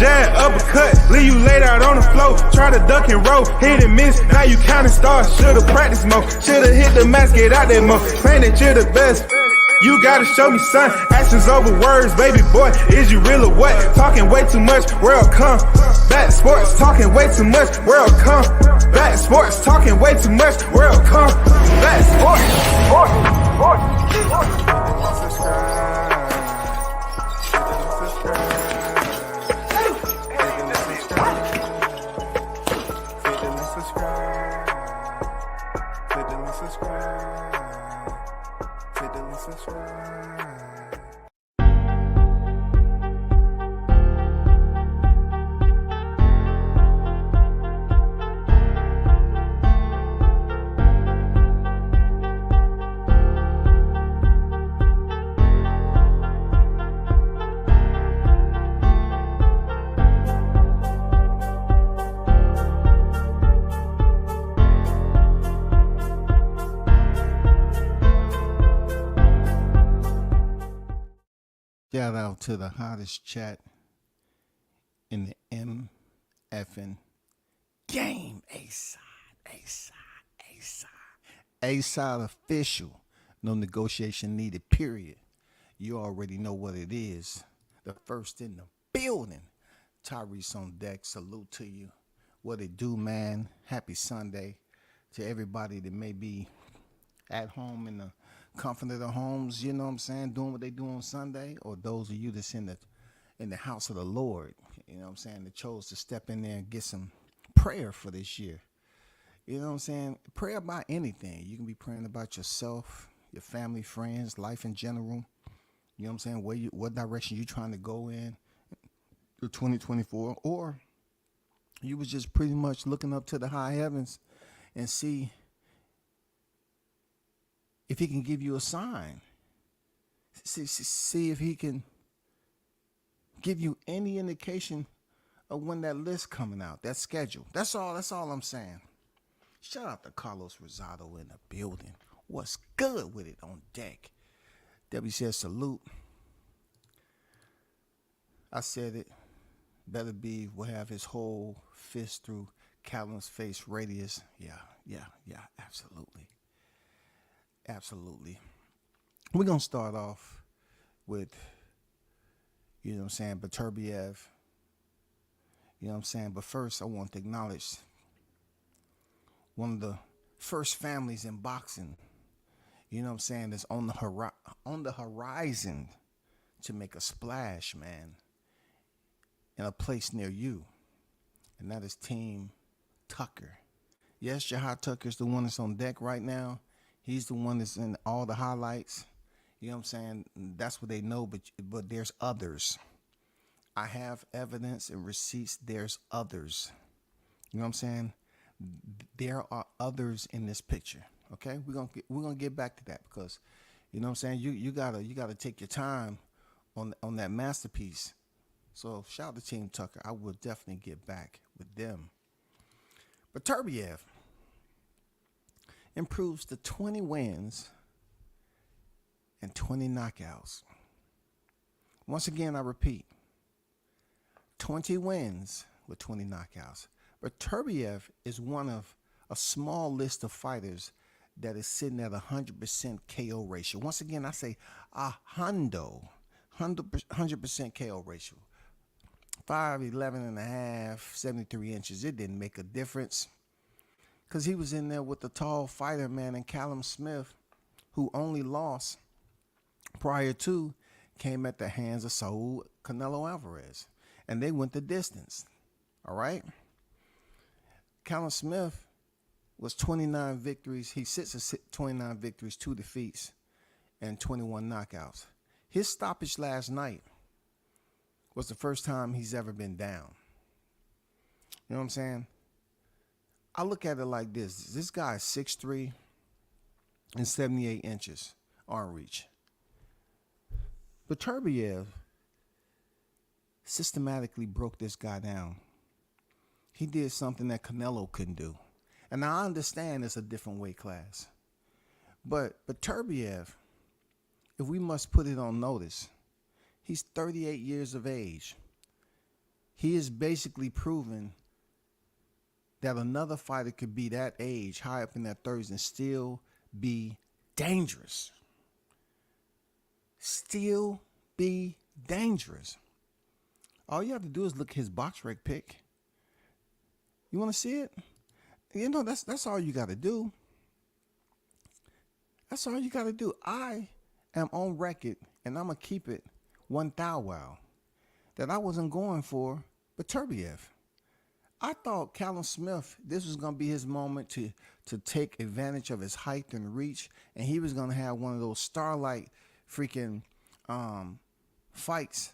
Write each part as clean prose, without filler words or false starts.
jab, uppercut, leave you laid out on the floor. Try to duck and roll, hit and miss, now you counting stars. Should've practiced more, should've hit the mask, get out there more. Claim that you're the best. You gotta show me, son. Actions over words, baby boy. Is you real or what? Talking way too much, world come. Back sports, talking way too much, world come. Back sports, talking way too much, world come. Back Shout out to the hottest chat in the MFN game. A-side official. No negotiation needed, period. You already know what it is. The first in the building. Tyrese on deck. Salute to you. What it do, man? Happy Sunday to everybody that may be at home in the comfort of their homes, you know what I'm saying, doing what they do on Sunday, or those of you that's in the house of the Lord, you know what I'm saying, that chose to step in there and get some prayer for this year. You know what I'm saying? Pray about anything. You can be praying about yourself, your family, friends, life in general. You know what I'm saying? What direction you trying to go in 2024, or you was just pretty much looking up to the high heavens and see if he can give you a sign. See if he can give you any indication of when that list coming out, that schedule. That's all I'm saying. Shout out to Carlos Rosado in the building. What's good with it on deck? Debbie says salute. I said it. Beterbiev will have his whole fist through Callum's face radius. Yeah, absolutely. Absolutely. We're going to start off with, you know what I'm saying, Beterbiev. You know what I'm saying? But first, I want to acknowledge one of the first families in boxing, you know what I'm saying, that's on the horizon to make a splash, man, in a place near you. And that is Team Tucker. Yes, Jahad Tucker's the one that's on deck right now. He's the one that's in all the highlights. You know what I'm saying? That's what they know, but there's others. I have evidence and receipts. There's others. You know what I'm saying? There are others in this picture. Okay? We're gonna get back to that, because you know what I'm saying? You gotta take your time on that masterpiece. So shout out to Team Tucker. I will definitely get back with them. But Beterbiev improves to 20 wins and 20 knockouts. Once again, I repeat, 20 wins with 20 knockouts. Beterbiev is one of a small list of fighters that is sitting at 100% KO ratio. Once again, I say 100% KO ratio. 5'11 and a half, 73 inches. It didn't make a difference, because he was in there with the tall fighter, man, and Callum Smith, who only lost prior to came at the hands of Saul Canelo Alvarez. And they went the distance. All right? Callum Smith was 29 victories. He sits at 29 victories, 2 defeats, and 21 knockouts. His stoppage last night was the first time he's ever been down. You know what I'm saying? I look at it like this. This guy is 6'3" and 78 inches arm reach. Beterbiev systematically broke this guy down. He did something that Canelo couldn't do. And I understand it's a different weight class. But Beterbiev, if we must put it on notice, he's 38 years of age. he is basically proving that another fighter could be that age, high up in their 30s, and still be dangerous. Still be dangerous. All you have to do is look at his box rec pick. You want to see it? You know, that's all you got to do. That's all you got to do. I am on record, and I'm going to keep it 1,000 that I wasn't going for Beterbiev. I thought Callum Smith, this was going to be his moment to take advantage of his height and reach, and he was going to have one of those starlight freaking fights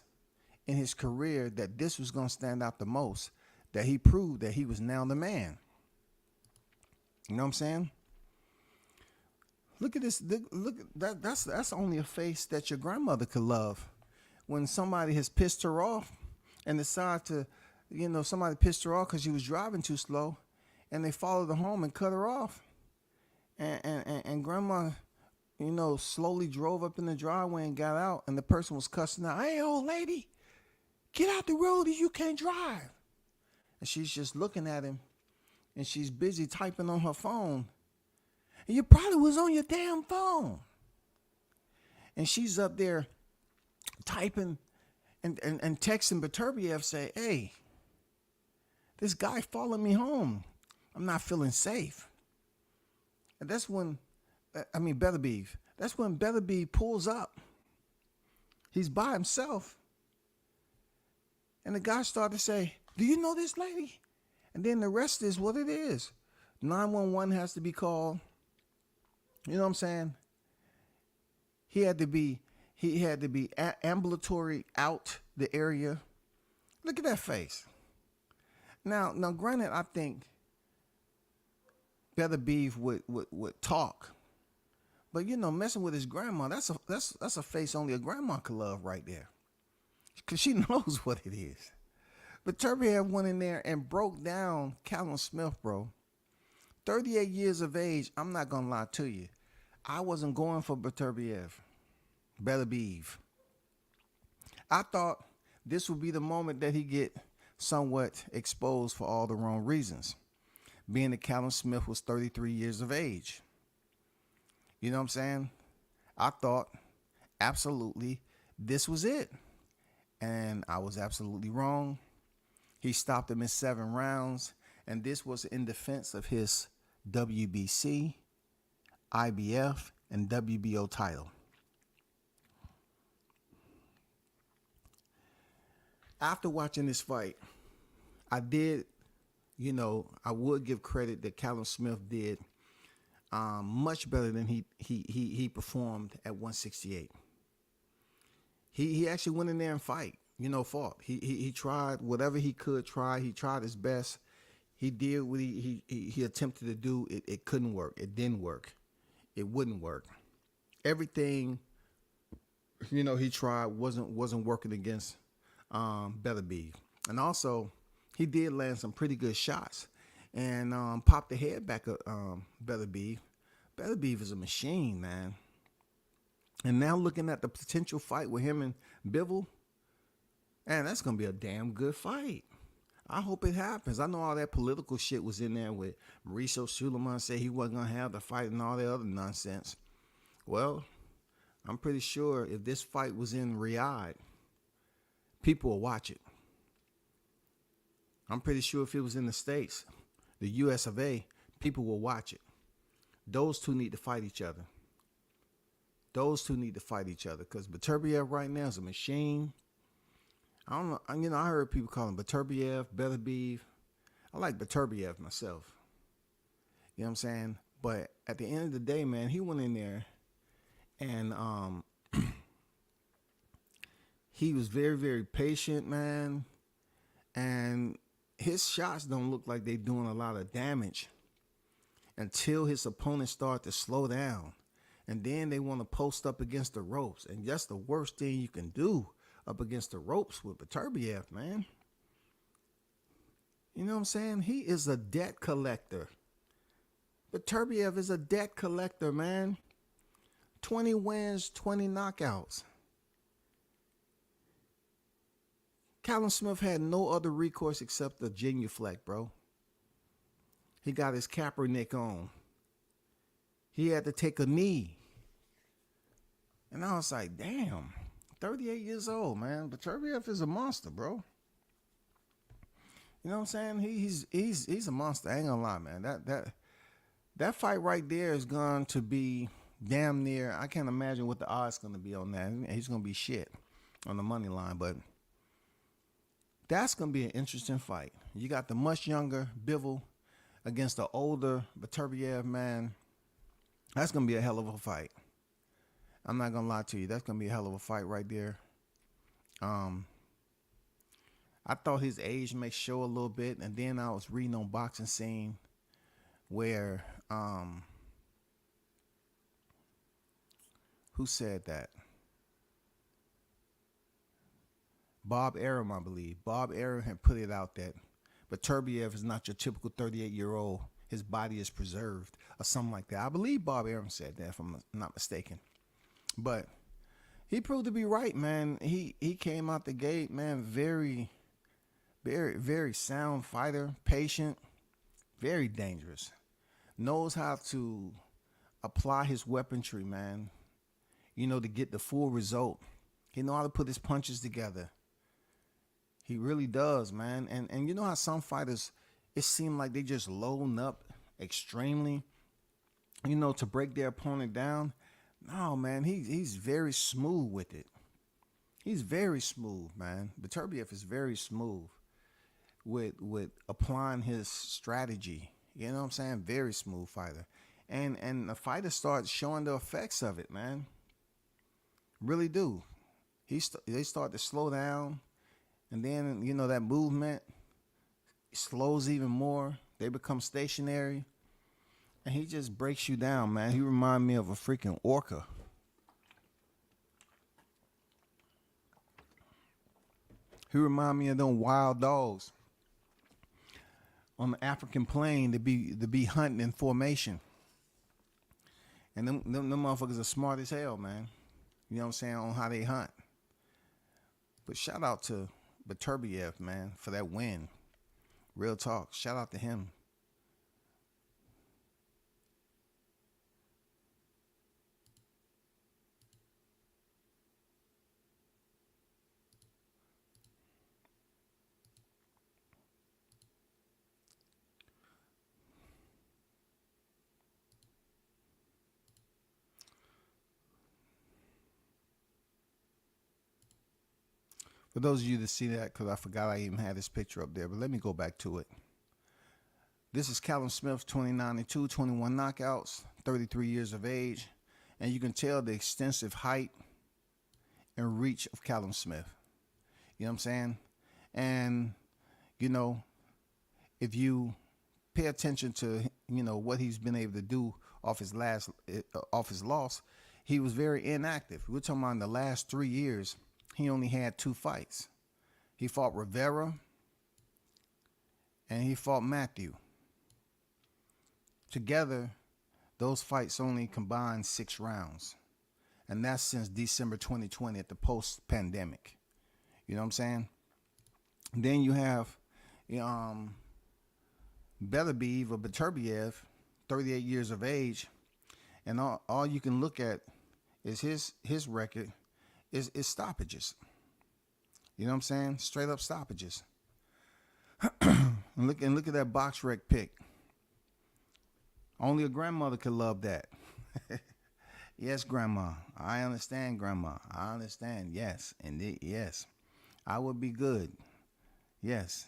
in his career, that this was going to stand out the most, that he proved that he was now the man. You know what I'm saying? Look at this. Look, that's only a face that your grandmother could love. When somebody has pissed her off and decide to, you know, somebody pissed her off because she was driving too slow, and they followed her home and cut her off. And grandma, you know, slowly drove up in the driveway and got out, and the person was cussing out, "Hey, old lady, get out the road, or you can't drive." And she's just looking at him, and she's busy typing on her phone. And you probably was on your damn phone. And she's up there typing and texting Beterbiev, say, "Hey, this guy followed me home. I'm not feeling safe." And that's when, Beterbiev. That's when Beterbiev pulls up. He's by himself. And the guy started to say, "Do you know this lady?" And then the rest is what it is. 911 has to be called. You know what I'm saying? He had to be ambulatory out the area. Look at that face. Now, granted, I think Beterbiev would talk, but you know, messing with his grandma, that's a face only a grandma could love right there, because she knows what it is. But Beterbiev went in there and broke down Callum Smith, bro. 38 years of age. I'm not gonna lie to you. I wasn't going for Beterbiev. I thought this would be the moment that he get somewhat exposed for all the wrong reasons, being that Callum Smith was 33 years of age. You know what I'm saying? I thought absolutely this was it, and I was absolutely wrong. He stopped him in 7 rounds, and this was in defense of his WBC, IBF, and WBO title. After watching this fight, I would give credit that Callum Smith did much better than he performed at 168. He actually went in there and fought. He tried whatever he could try. He tried his best. He did what he attempted to do. It couldn't work. It didn't work. It wouldn't work. Everything, he tried wasn't working against Beterbiev. And also, he did land some pretty good shots and popped the head back of Beterbiev. Beterbiev is a machine, man. And now looking at the potential fight with him and Bivol, man, that's going to be a damn good fight. I hope it happens. I know all that political shit was in there with Mauricio Suleiman said he wasn't going to have the fight and all that other nonsense. Well, I'm pretty sure if this fight was in Riyadh, people will watch it. I'm pretty sure if it was in the States, the US of A, people will watch it. Those two need to fight each other. Those two need to fight each other because Beterbiev right now is a machine. I don't know. I heard people call him Beterbiev, Beterbiev. I like Beterbiev myself. You know what I'm saying? But at the end of the day, man, he went in there and he was very, very patient, man. And his shots don't look like they're doing a lot of damage until his opponents start to slow down. And then they want to post up against the ropes. And that's the worst thing you can do, up against the ropes with Beterbiev, man. You know what I'm saying? He is a debt collector. Beterbiev is a debt collector, man. 20 wins, 20 knockouts. Callum Smith had no other recourse except the genuflect, bro. He got his Kaepernick on. He had to take a knee. And I was like, damn, 38 years old, man. Beterbiev is a monster, bro. You know what I'm saying? He's a monster. I ain't gonna lie, man. That fight right there is going to be damn near. I can't imagine what the odds going to be on that. He's going to be shit on the money line, but that's going to be an interesting fight. You got the much younger Bivol against the older Beterbiev, man. That's going to be a hell of a fight. I'm not going to lie to you. That's going to be a hell of a fight right there. I thought his age may show a little bit, and then I was reading on Boxing Scene where who said that? Bob Arum, I believe. Bob Arum had put it out that Beterbiev is not your typical 38-year-old. His body is preserved or something like that. I believe Bob Arum said that, if I'm not mistaken. But he proved to be right, man. He came out the gate, man, very, very sound fighter, patient, very dangerous. Knows how to apply his weaponry, man, to get the full result. He know how to put his punches together. He really does, man. And you know how some fighters, it seems like they just loading up extremely, to break their opponent down. No, man, he's very smooth with it. He's very smooth, man. Beterbiev is very smooth with applying his strategy. You know what I'm saying? Very smooth fighter. And the fighter starts showing the effects of it, man. Really do. They start to slow down. And then, that movement slows even more. They become stationary. And he just breaks you down, man. He reminds me of a freaking orca. He reminds me of them wild dogs on the African plain to be hunting in formation. And them motherfuckers are smart as hell, man. You know what I'm saying, on how they hunt. But shout out to Beterbiev, man, for that win. Real talk. Shout out to him. For those of you that see that, because I forgot I even had this picture up there, but let me go back to it. This is Callum Smith, 29-2, 21 knockouts, 33 years of age. And you can tell the extensive height and reach of Callum Smith. You know what I'm saying? And, if you pay attention to, what he's been able to do off his loss, he was very inactive. We're talking about in the last 3 years, he only had 2 fights. He fought Rivera and he fought Matthew. Together, those fights only combined 6 rounds. And that's since December 2020 at the post-pandemic. You know what I'm saying? Then you have Beterbiev or Beterbiev, 38 years of age. And all you can look at is his record is stoppages. You know what I'm saying? Straight up stoppages. and look at that box rec pick. Only a grandmother could love that. Yes, grandma. I understand, grandma. I understand. Yes, indeed. Yes, I would be good. Yes,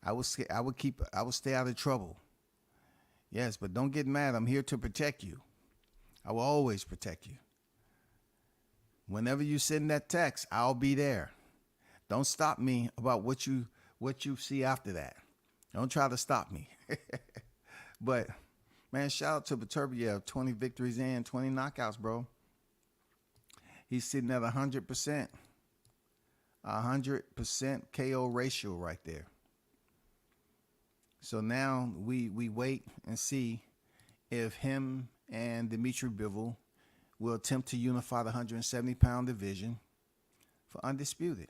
I would stay out of trouble. Yes, but don't get mad. I'm here to protect you. I will always protect you. Whenever you send that text, I'll be there. Don't stop me about what you see after that. Don't try to stop me. But, man, shout out to Beterbiev. 20 victories in, 20 knockouts, bro. He's sitting at 100%. 100% KO ratio right there. So now we wait and see if him and Dmitry Bivol will attempt to unify the 170-pound division for undisputed.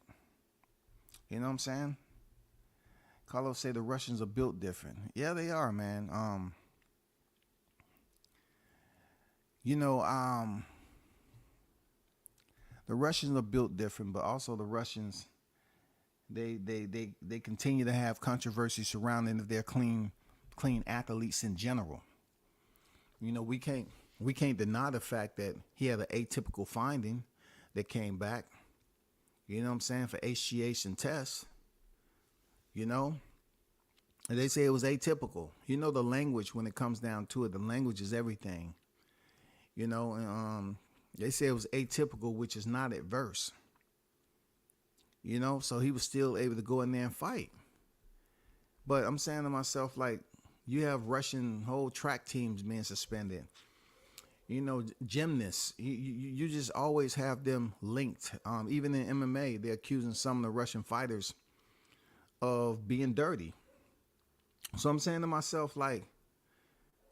You know what I'm saying? Carlos say the Russians are built different. Yeah, they are, man. You know, the Russians are built different, but also the Russians they continue to have controversy surrounding their clean athletes in general. You know, we can't deny the fact that he had an atypical finding that came back. You know what I'm saying, for HGH and tests. You know, and they say it was atypical. You know, the language, when it comes down to it, the language is everything. You know, and they say it was atypical, which is not adverse. You know, so he was still able to go in there and fight. But I'm saying to myself, like, you have Russian whole track teams being suspended. You know, gymnasts, you just always have them linked. Even in MMA, they're accusing some of the Russian fighters of being dirty. So I'm saying to myself, like,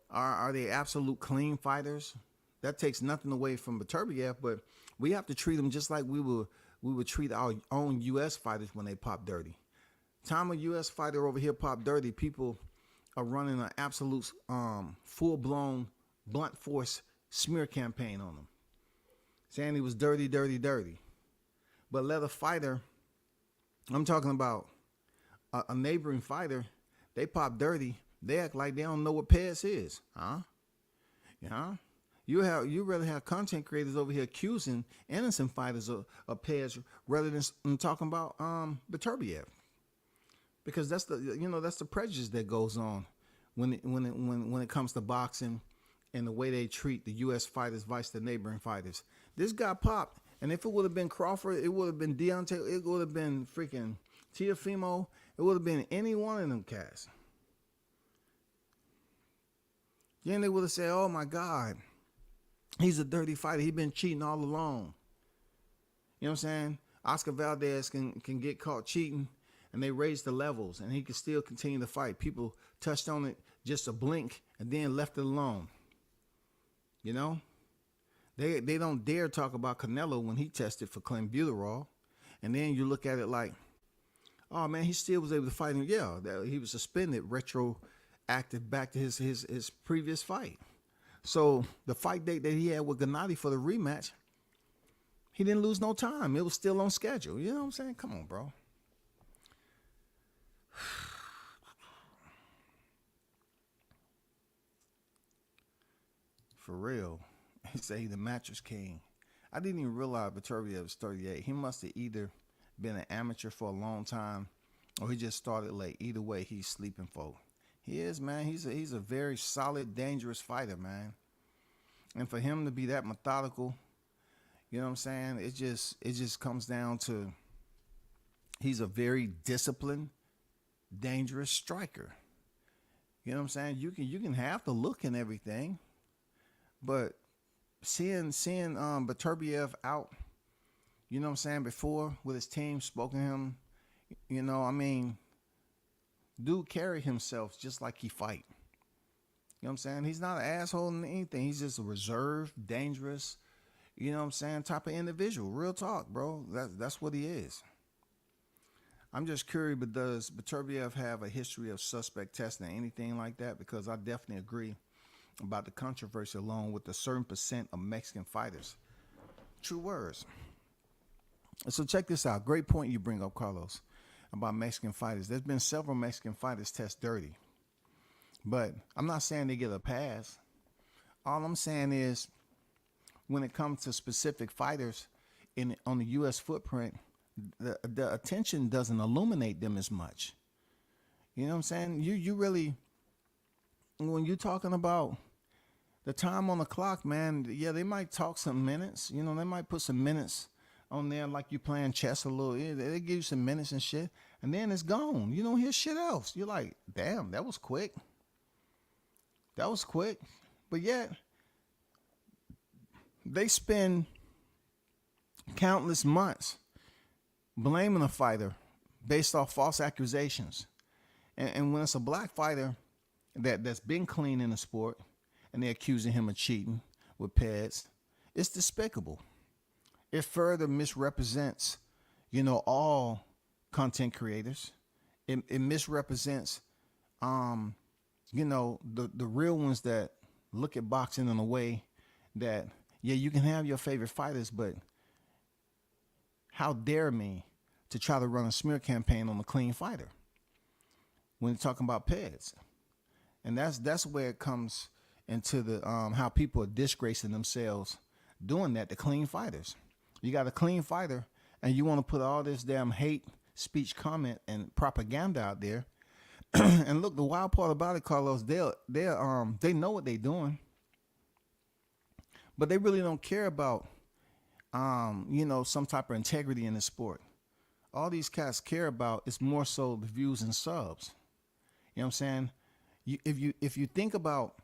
are they absolute clean fighters? That takes nothing away from Beterbiev, but we have to treat them just like we would treat our own U.S. fighters when they pop dirty. Time a U.S. fighter over here pop dirty, people are running an absolute full-blown blunt force smear campaign on him, saying he was dirty. But let a fighter, I'm talking about a neighboring fighter, they pop dirty, they act like they don't know what PES is, huh? Yeah. You rather have content creators over here accusing innocent fighters of PES rather than talking about Beterbiev, because that's the prejudice that goes on when it comes to boxing and the way they treat the U.S. fighters vice the neighboring fighters. This guy popped, and if it would have been Crawford, it would have been Deontay, it would have been freaking Teofimo, it would have been any one of them cats. Then they would have said, "Oh my God, he's a dirty fighter. He's been cheating all along." You know what I'm saying? Oscar Valdez can get caught cheating, and they raised the levels, and he can still continue to fight. People touched on it just a blink and then left it alone. You know? They don't dare talk about Canelo when he tested for clenbuterol. And then you look at it like, oh man, he still was able to fight him. Yeah, he was suspended, retroactive back to his previous fight. So the fight date that he had with Gennady for the rematch, he didn't lose no time. It was still on schedule. You know what I'm saying? Come on, bro. For real. He say he the mattress king. I didn't even realize Beterbiev was 38. He must have either been an amateur for a long time or he just started late. Either way, he's sleeping folk. He is, man. He's a very solid, dangerous fighter, man. And for him to be that methodical, you know what I'm saying? It just comes down to he's a very disciplined, dangerous striker. You know what I'm saying? You can have the look and everything, but seeing Beterbiev out, you know what I'm saying, before with his team, spoken to him, you know, I mean, dude carry himself just like he fight. You know what I'm saying? He's not an asshole in anything. He's just a reserved, dangerous, you know what I'm saying, type of individual. Real talk, bro. That's what he is. I'm just curious, but does Beterbiev have a history of suspect testing or anything like that? Because I definitely agree about the controversy along with a certain percent of Mexican fighters. True words. So check this out. Great point you bring up, Carlos, about Mexican fighters. There's been several Mexican fighters test dirty. But I'm not saying they get a pass. All I'm saying is when it comes to specific fighters on the U.S. footprint, the attention doesn't illuminate them as much. You know what I'm saying? You really, when you're talking about the time on the clock, man, yeah, they might talk some minutes. You know, they might put some minutes on there like you playing chess a little. They give you some minutes and shit, and then it's gone. You don't hear shit else. You're like, damn, that was quick. That was quick. But yet, they spend countless months blaming a fighter based off false accusations. And when it's a black fighter that's been clean in the sport and they're accusing him of cheating with PEDs, it's despicable. It further misrepresents, you know, all content creators. It misrepresents, the real ones that look at boxing in a way that, yeah, you can have your favorite fighters, but how dare me to try to run a smear campaign on a clean fighter when you're talking about PEDs. And that's where it comes into the how people are disgracing themselves doing that to clean fighters. You got a clean fighter and you want to put all this damn hate speech, comment, and propaganda out there. And look, the wild part about it, Carlos, they know what they're doing, but they really don't care about some type of integrity in the sport. All these cats care about is more so the views and subs. You know what I'm saying? If you think about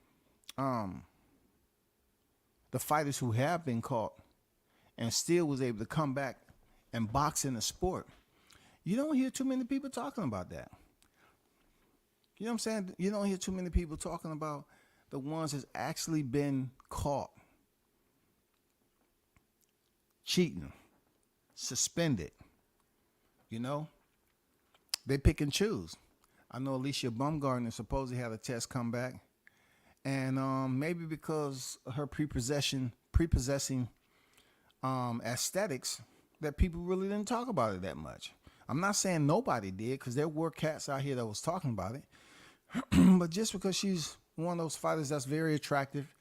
the fighters who have been caught and still was able to come back and box in the sport, you don't hear too many people talking about that. You know what I'm saying? You don't hear too many people talking about the ones that's actually been caught cheating, suspended. They pick and choose. I know Alicia Baumgartner supposedly had a test come back, and maybe because of her prepossessing aesthetics, that people really didn't talk about it that much. I'm not saying nobody did, because there were cats out here that was talking about it. But just because she's one of those fighters that's very attractive,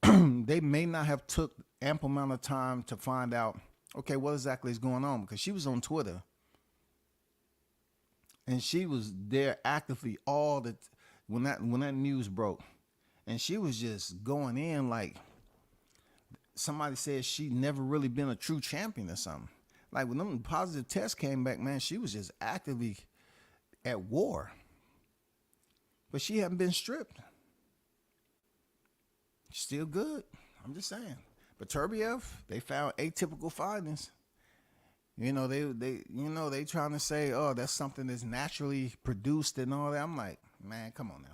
they may not have took ample amount of time to find out, okay, what exactly is going on, because she was on Twitter and she was there actively when that news broke, and she was just going in like somebody said she never really been a true champion or something. Like when them positive tests came back, man, she was just actively at war. But she hadn't been stripped. Still good. I'm just saying. Beterbiev, they found atypical findings. They trying to say, oh, that's something that's naturally produced and all that. I'm like, man, come on now.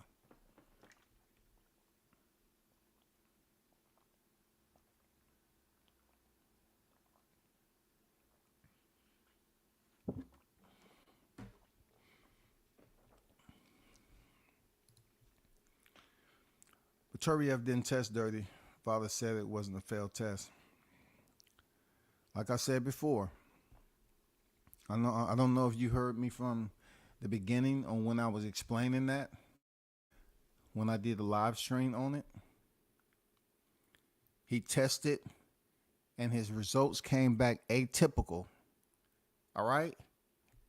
Beterbiev didn't test dirty. Father said it wasn't a failed test. Like I said before, I don't know if you heard me from the beginning on when I was explaining that, when I did a live stream on it. He tested and his results came back atypical. All right?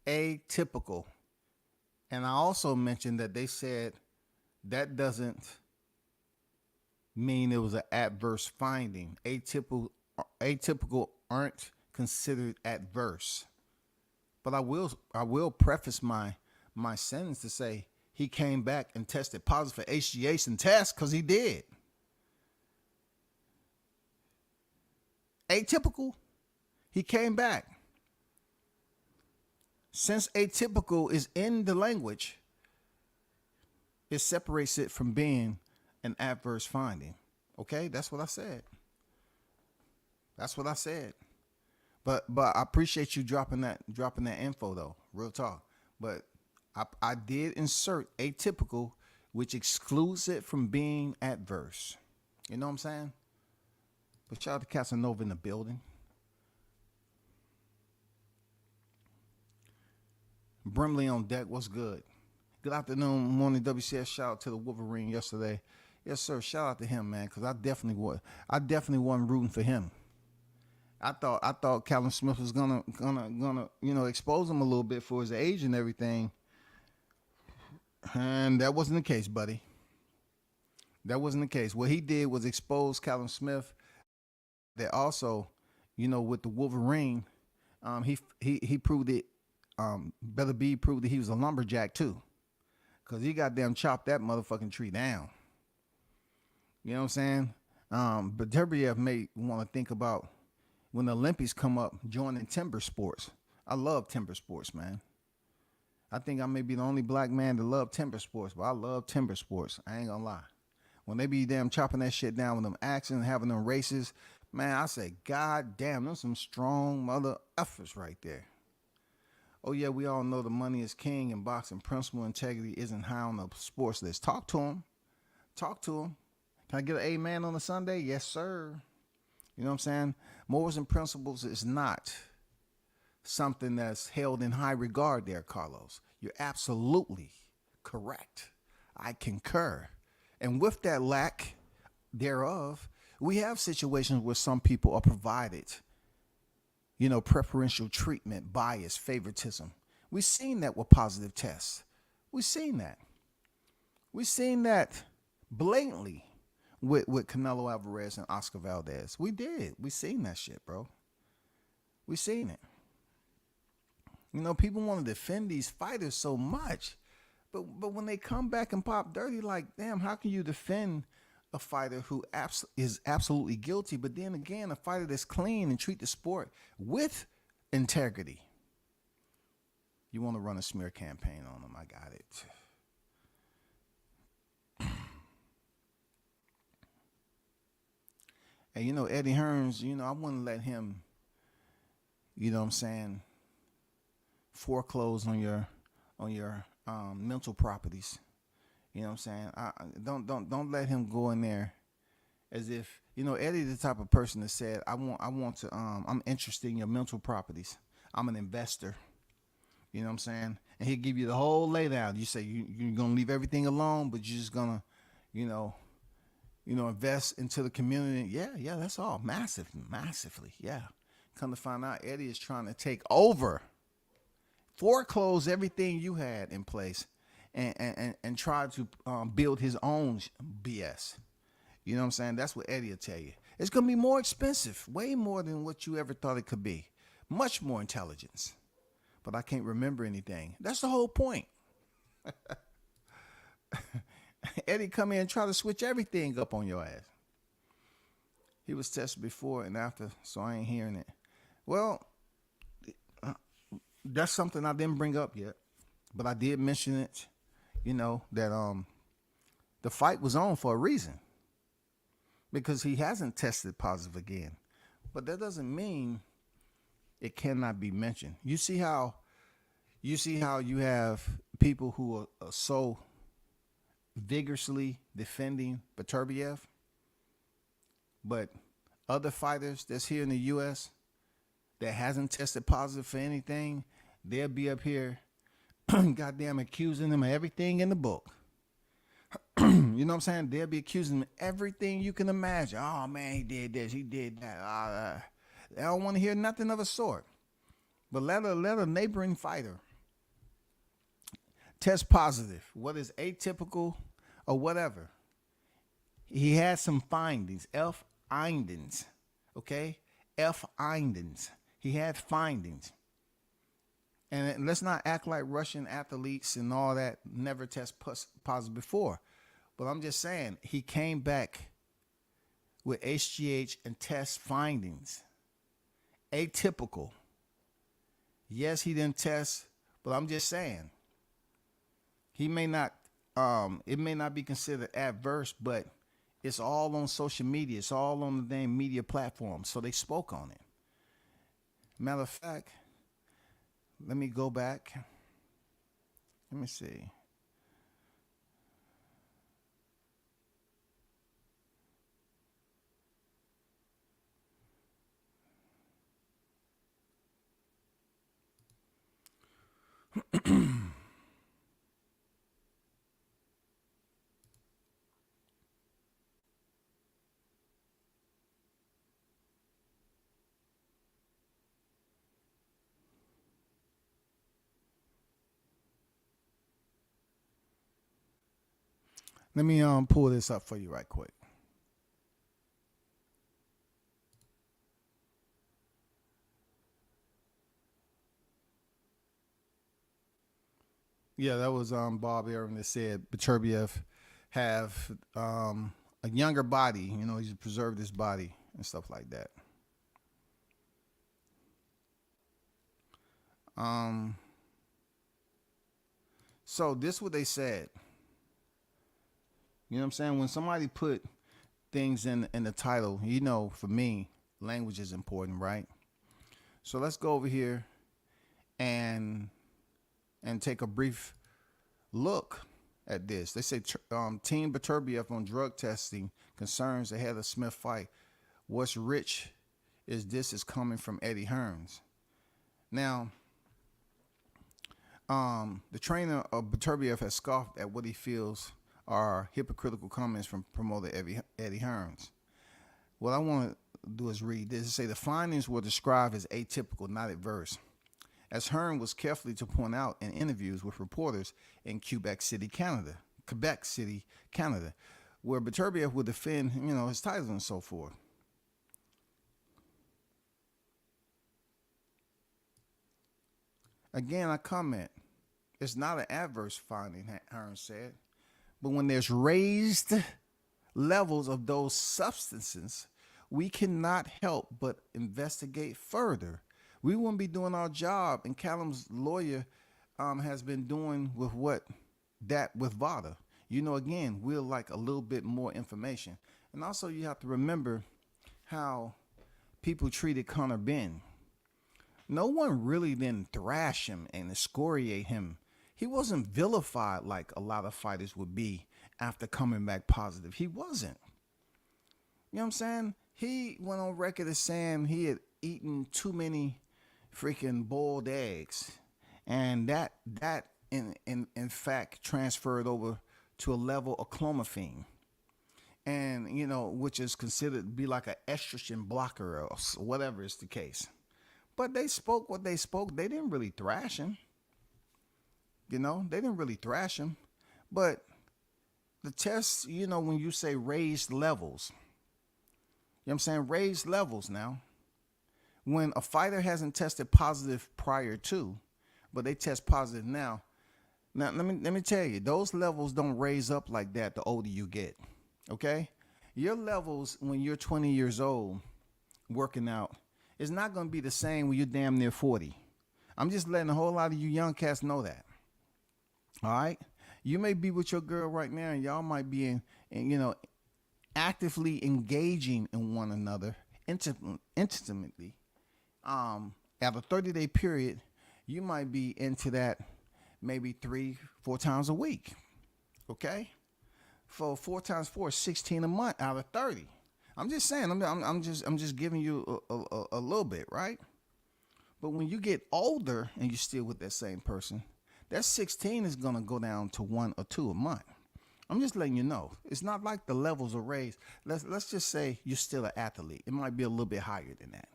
Atypical. And I also mentioned that they said that doesn't mean it was an adverse finding. Atypical aren't considered adverse. But I will preface my sentence to say he came back and tested positive for HGH and tests, because he did. Atypical, he came back. Since atypical is in the language, it separates it from being an adverse finding. Okay, that's what I said. That's what I said. But I appreciate you dropping that info though, real talk. But I did insert atypical, which excludes it from being adverse. You know what I'm saying? But shout out to Casanova in the building. Brimley on deck, what's good? Good afternoon, morning WCS. Shout out to the Wolverine yesterday. Yes, sir. Shout out to him, man, because I definitely wasn't rooting for him. I thought Callum Smith was gonna expose him a little bit for his age and everything, and that wasn't the case, buddy. That wasn't the case. What he did was expose Callum Smith. That also, with the Wolverine, he proved it. Beterbiev proved that he was a lumberjack too, because he goddamn chopped that motherfucking tree down. You know what I'm saying? Beterbiev may want to think about when the Olympics come up, joining timber sports. I love timber sports, man. I think I may be the only black man to love timber sports, but I love timber sports. I ain't gonna lie. When they be damn chopping that shit down with them actions, having them races, man, I say, God damn, those some strong mother effers right there. Oh yeah, we all know the money is king and boxing. Principle integrity isn't high on the sports list. Talk to him. Talk to him. Can I get an amen on a Sunday? Yes, sir. You know what I'm saying? Morals and principles is not something that's held in high regard there, Carlos. You're absolutely correct. I concur. And with that lack thereof, we have situations where some people are provided, preferential treatment, bias, favoritism. We've seen that with positive tests. We've seen that. We've seen that blatantly with Canelo Alvarez and Oscar Valdez. We did. We seen that shit, bro. We seen it. People want to defend these fighters so much, but when they come back and pop dirty, like, damn, how can you defend a fighter who is absolutely guilty, but then again, a fighter that's clean and treat the sport with integrity? You want to run a smear campaign on them? I got it. And Eddie Hearns, I wouldn't let him, foreclose on your mental properties. You know what I'm saying? Don't let him go in there as if, Eddie's the type of person that said, I'm interested in your mental properties. I'm an investor. You know what I'm saying? And he'll give you the whole laydown. You say you're gonna leave everything alone, but you're just gonna, invest into the community. Yeah, that's all. Massively. Yeah. Come to find out, Eddie is trying to take over, foreclose everything you had in place, and try to build his own BS. You know what I'm saying? That's what Eddie will tell you. It's going to be more expensive, way more than what you ever thought it could be. Much more intelligence. But I can't remember anything. That's the whole point. Eddie come in and try to switch everything up on your ass. He was tested before and after, so I ain't hearing it. Well, that's something I didn't bring up yet, but I did mention it, that the fight was on for a reason, because he hasn't tested positive again. But that doesn't mean it cannot be mentioned. You see how you have people who are so vigorously defending Beterbiev, but other fighters that's here in the U.S. that hasn't tested positive for anything, they'll be up here goddamn accusing them of everything in the book. You know what I'm saying? They'll be accusing them of everything you can imagine. Oh, man, he did this, he did that. They don't want to hear nothing of a sort. But let a neighboring fighter test positive, what is atypical or whatever. He had some findings, findings, okay? Findings. He had findings. And let's not act like Russian athletes and all that never test positive before. But I'm just saying, he came back with HGH and test findings. Atypical. Yes, he didn't test, but I'm just saying, he may not, it may not be considered adverse, but it's all on social media. It's all on the damn media platforms. So they spoke on it. Matter of fact, let me go back. Let me see. Let me pull this up for you right quick. Yeah, that was Bob Aaron that said Beterbiev have a younger body. He's preserved his body and stuff like that. So this is what they said. You know what I'm saying? When somebody put things in the title, for me, language is important, right? So let's go over here and take a brief look at this. They say Team Beterbiev on drug testing concerns ahead of Smith fight. What's rich is this is coming from Eddie Hearns. Now, the trainer of Beterbiev has scoffed at what he feels are hypocritical comments from promoter Eddie Hearns. What I want to do is read this. It say the findings were described as atypical, not adverse, as Hearn was carefully to point out in interviews with reporters in Quebec City, Canada, where Beterbiev would defend, his titles and so forth. Again, I comment, it's not an adverse finding, Hearn said, but when there's raised levels of those substances, we cannot help but investigate further. We wouldn't be doing our job, and Callum's lawyer has been doing with with VADA. Again, we'll like a little bit more information. And also you have to remember how people treated Conor Benn. No one really didn't thrash him and excoriate him. He wasn't vilified like a lot of fighters would be after coming back positive. He wasn't. You know what I'm saying? He went on record as saying he had eaten too many freaking boiled eggs, and that in fact transferred over to a level of clomiphene, and which is considered to be like an estrogen blocker or whatever is the case. But they spoke what they spoke. They didn't really thrash him. They didn't really thrash him. But the tests, when you say raised levels, you know what I'm saying? Raised levels now. When a fighter hasn't tested positive prior to, but they test positive now. Now, let me tell you, those levels don't raise up like that the older you get, okay? Your levels when you're 20 years old working out is not going to be the same when you're damn near 40. I'm just letting a whole lot of you young cats know that, all right? You may be with your girl right now, and y'all might be actively engaging in one another intimately. At a 30-day period, you might be into that maybe 3-4 times a week. Okay? For 4 times 4 is 16 a month out of 30. I'm just saying, I'm just giving you a little bit, right? But when you get older and you're still with that same person, that 16 is gonna go down to 1 or 2 a month. I'm just letting you know. It's not like the levels are raised. Let's just say you're still an athlete. It might be a little bit higher than that.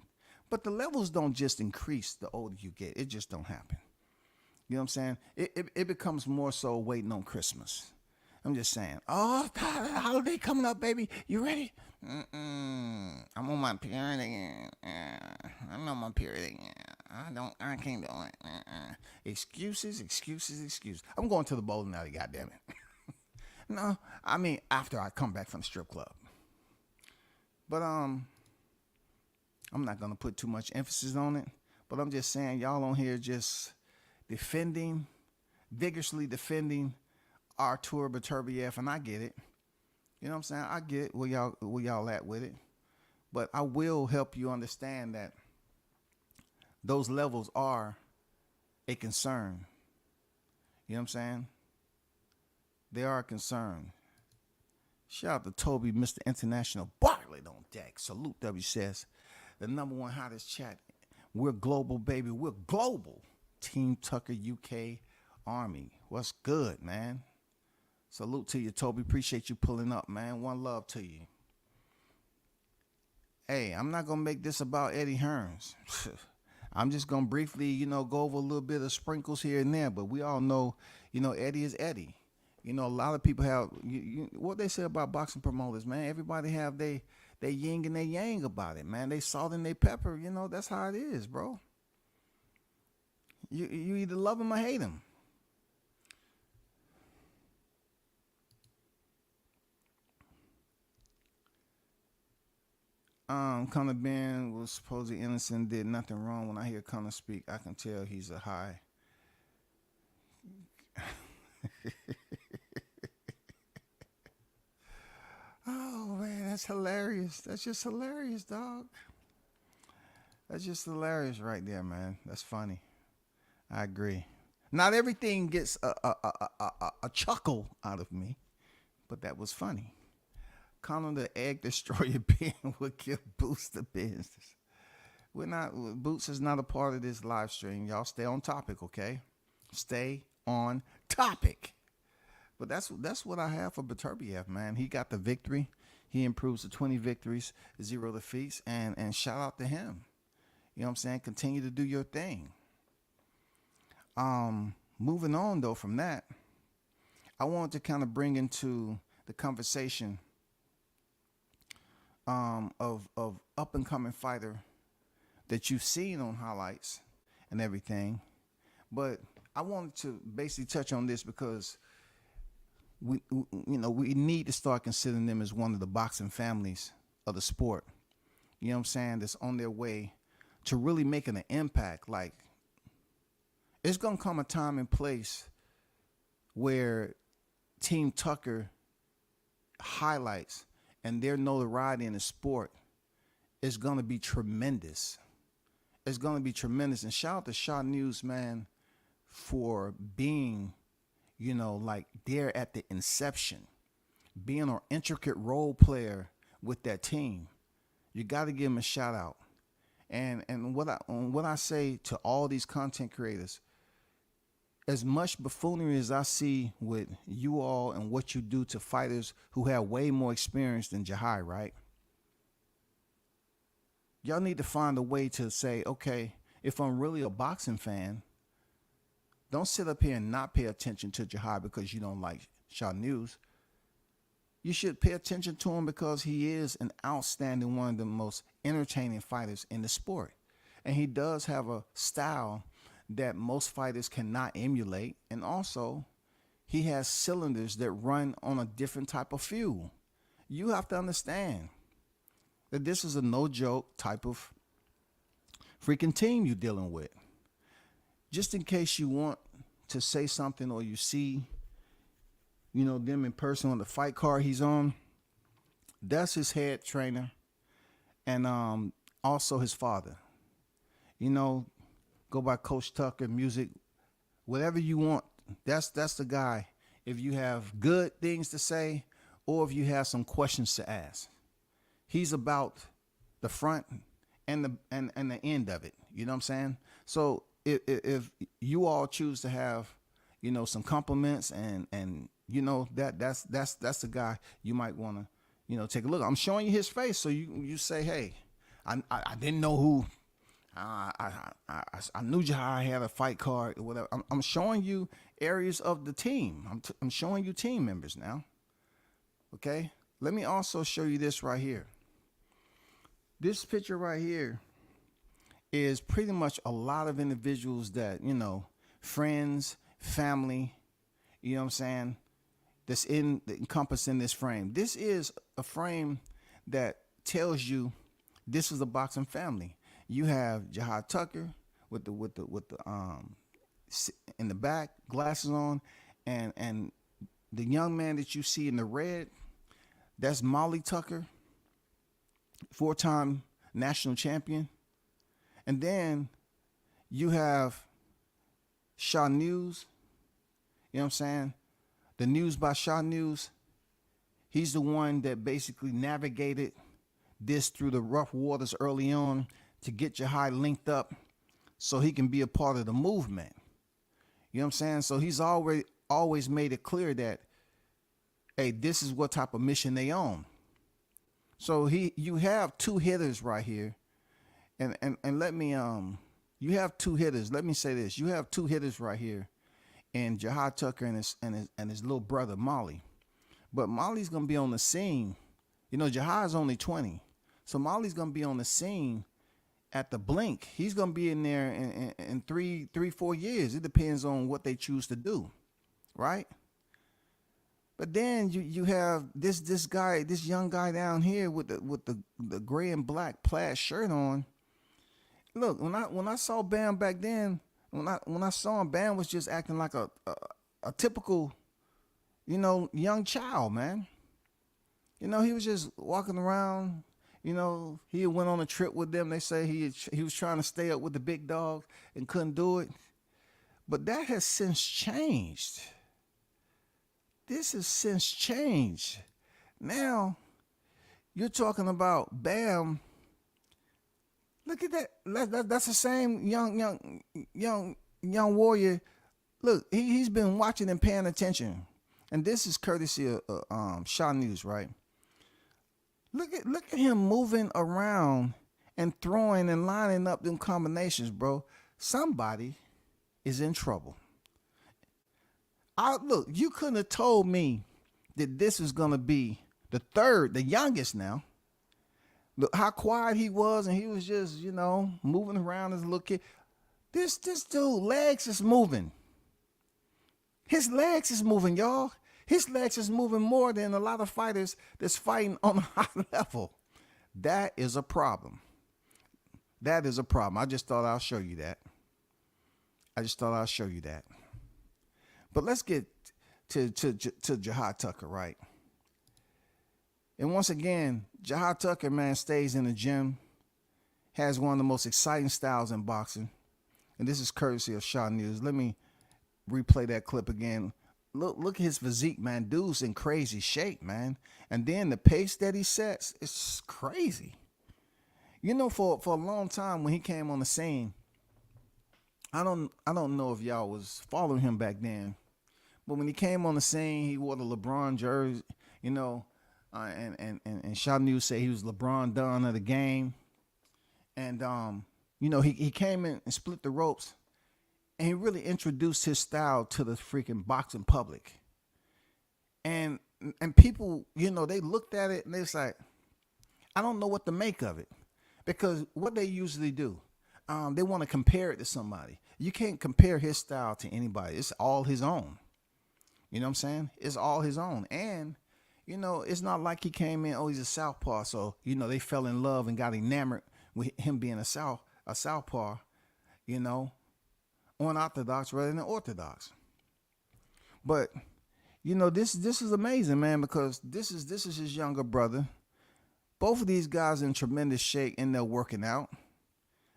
But the levels don't just increase the older you get. It just don't happen. You know what I'm saying? It becomes more so waiting on Christmas. I'm just saying, oh, God, the holiday coming up, baby. You ready? I'm on my period again. I'm on my period again. I can't do it. Excuses. I'm going to the bowling alley, goddammit. No, I mean, after I come back from the strip club. But, I'm not going to put too much emphasis on it. But I'm just saying, y'all on here just vigorously defending Artur Beterbiev, and I get it. You know what I'm saying? I get where y'all at with it. But I will help you understand that those levels are a concern. You know what I'm saying? They are a concern. Shout out to Toby, Mr. International Bartlett on deck. Salute WCS, the #1 hottest chat. We're global, baby. We're global. Team Tucker UK Army. What's good, man? Salute to you, Toby. Appreciate you pulling up, man. One love to you. Hey, I'm not going to make this about Eddie Hearns. I'm just going to briefly, go over a little bit of sprinkles here and there. But we all know, Eddie is Eddie. A lot of people have, what they say about boxing promoters, man. Everybody have they yin and they yang about it, man. They salt and they pepper. That's how it is, bro. You either love him or hate him. Conor Benn was supposedly innocent, did nothing wrong. When I hear Conor speak, I can tell he's a high. Oh, man, that's hilarious. That's just hilarious, dog. That's just hilarious right there, man. That's funny. I agree. Not everything gets a chuckle out of me, but that was funny. Connor the Egg Destroyer being would give Boots the business. We're not, Boots is not a part of this live stream. Y'all stay on topic, okay? Stay on topic. But that's what I have for Beterbiev, man. He got the victory. He improves to 20 victories, 0 defeats, and shout out to him. You know what I'm saying? Continue to do your thing. Moving on though from that, I wanted to kind of bring into the conversation of up and coming fighter that you've seen on highlights and everything. But I wanted to basically touch on this because we need to start considering them as one of the boxing families of the sport. You know what I'm saying? That's on their way to really making an impact. Like, it's gonna come a time and place where Team Tucker highlights and their notoriety in the sport is gonna be tremendous. It's gonna be tremendous. And shout out to Shaw News, man, for being, like there at the inception, being an intricate role player with that team. You got to give him a shout out. And what I say to all these content creators, as much buffoonery as I see with you all and what you do to fighters who have way more experience than Jahai, right? Y'all need to find a way to say, okay, if I'm really a boxing fan, don't sit up here and not pay attention to Jahai because you don't like Shaw News. You should pay attention to him because he is an outstanding, one of the most entertaining fighters in the sport. And he does have a style that most fighters cannot emulate. And also, he has cylinders that run on a different type of fuel. You have to understand that this is a no-joke type of freaking team you're dealing with. Just in case you want to say something or you see, them in person on the fight card he's on, that's his head trainer and also his father. Go by Coach Tucker, music, whatever you want. That's the guy. If you have good things to say or if you have some questions to ask, he's about the front and the end of it. You know what I'm saying? So if you all choose to have, some compliments and that's the guy you might want to, take a look. I'm showing you his face. So you say, hey, I didn't know who, I knew Jahai had a fight card or whatever. I'm showing you areas of the team. I'm showing you team members now. Okay. Let me also show you this right here. This picture right here is pretty much a lot of individuals that, friends, family, you know what I'm saying, that's encompassed in this frame. This is a frame that tells you this is a boxing family. You have Jahai Tucker with the in the back, glasses on, and the young man that you see in the red, that's Molly Tucker, 4-time national champion. And then you have Shaw News, you know what I'm saying? The News by Shaw News. He's the one that basically navigated this through the rough waters early on to get Jahai linked up so he can be a part of the movement. You know what I'm saying? So he's always made it clear that, hey, this is what type of mission they on. So you have two hitters right here. And let me you have two hitters. Let me say this. You have two hitters right here, and Jahai Tucker and his little brother Molly. But Molly's gonna be on the scene. Jahai's only 20. So Molly's gonna be on the scene at the blink. He's gonna be in there in 4 years. It depends on what they choose to do. Right? But then you have this guy, this young guy down here with the gray and black plaid shirt on. Look, when I saw Bam back then, when I saw him, Bam was just acting like a typical, young child, man. He was just walking around. He went on a trip with them. They say he was trying to stay up with the big dogs and couldn't do it. But that has since changed. This has since changed. Now you're talking about Bam. Look at that. That's the same young warrior. Look, he's been watching and paying attention, and this is courtesy of Shaw News, right? Look at him moving around and throwing and lining up them combinations, bro. Somebody is in trouble. Look, you couldn't have told me that this was gonna be the youngest now. Look how quiet he was, and he was just, moving around as a little kid. This dude legs is moving. His legs is moving, y'all. His legs is moving more than a lot of fighters that's fighting on a high level. That is a problem. That is a problem. I just thought I'll show you that. But let's get to Jahad Tucker, right? And once again, Jahad Tucker, man, stays in the gym, has one of the most exciting styles in boxing. And this is courtesy of Shaw News. Let me replay that clip again. Look at his physique, man. Dude's in crazy shape, man. And then the pace that he sets, it's crazy. For a long time when he came on the scene, I don't know if y'all was following him back then, but when he came on the scene, he wore the LeBron jersey, and Shaw News say he was LeBron Dunn of the game. And, he came in and split the ropes, and he really introduced his style to the freaking boxing public. And people, they looked at it and they was like, I don't know what to make of it. Because what they usually do, they want to compare it to somebody. You can't compare his style to anybody. It's all his own. You know what I'm saying? It's all his own. And, it's not like he came in, he's a southpaw. So, they fell in love and got enamored with him being a southpaw, unorthodox rather than orthodox. But, this is amazing, man, because this is his younger brother. Both of these guys in tremendous shape and they're working out.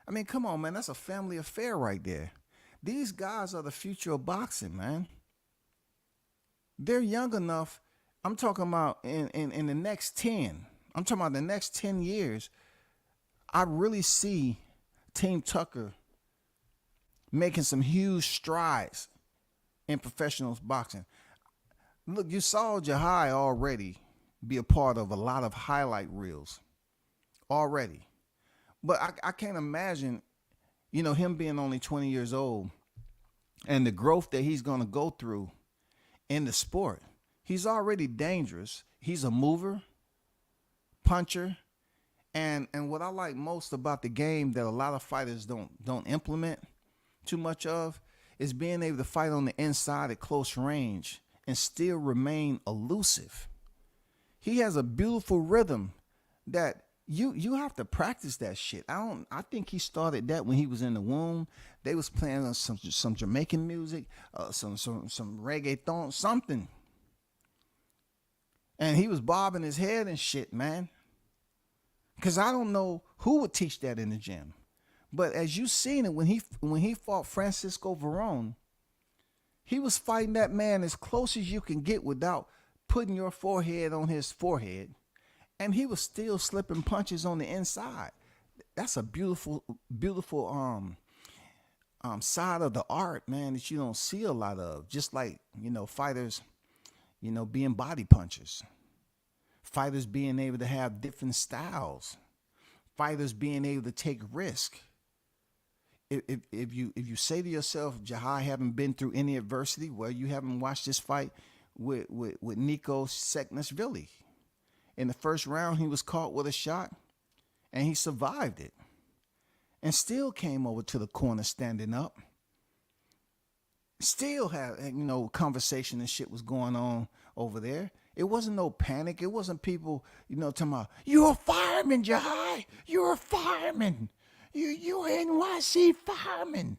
I mean, come on, man. That's a family affair right there. These guys are the future of boxing, man. They're young enough. I'm talking about in the next 10. I'm talking about the next 10 years. I really see Team Tucker making some huge strides in professional boxing. Look, you saw Jahai already be a part of a lot of highlight reels already. But I can't imagine, him being only 20 years old and the growth that he's going to go through in the sport. He's already dangerous. He's a mover, puncher. And what I like most about the game that a lot of fighters don't implement too much of is being able to fight on the inside at close range and still remain elusive. He has a beautiful rhythm that you have to practice that shit. I think he started that when he was in the womb. They was playing on some Jamaican music, some reggaeton, something. And he was bobbing his head and shit, man. Cause I don't know who would teach that in the gym. But as you seen it when he fought Francisco Varone, he was fighting that man as close as you can get without putting your forehead on his forehead. And he was still slipping punches on the inside. That's a beautiful side of the art, man, that you don't see a lot of. Just like, fighters, being body punchers. Fighters being able to have different styles. Fighters being able to take risk. If you say to yourself, Jahai haven't been through any adversity, well, you haven't watched this fight with Nico Seknashvili. In the first round, he was caught with a shot, and he survived it, and still came over to the corner standing up. Still had, conversation and shit was going on over there. It wasn't no panic. It wasn't people, talking about, you're a fireman, Jahai. You're a fireman. You're NYC fireman.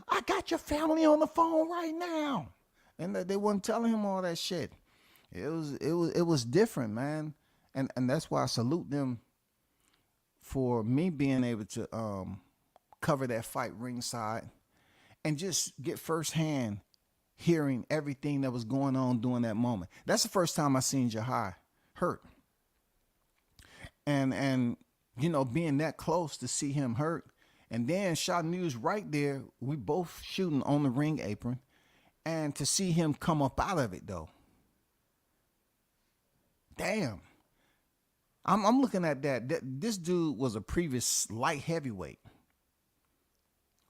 I got your family on the phone right now. And they wasn't telling him all that shit. It was different, man. And that's why I salute them for me being able to cover that fight ringside and just get firsthand hearing everything that was going on during that moment. That's the first time I seen Jahai hurt. And you know, being that close to see him hurt. And then Shot News right there, we both shooting on the ring apron. And to see him come up out of it though. Damn. I'm looking at that. This dude was a previous light heavyweight.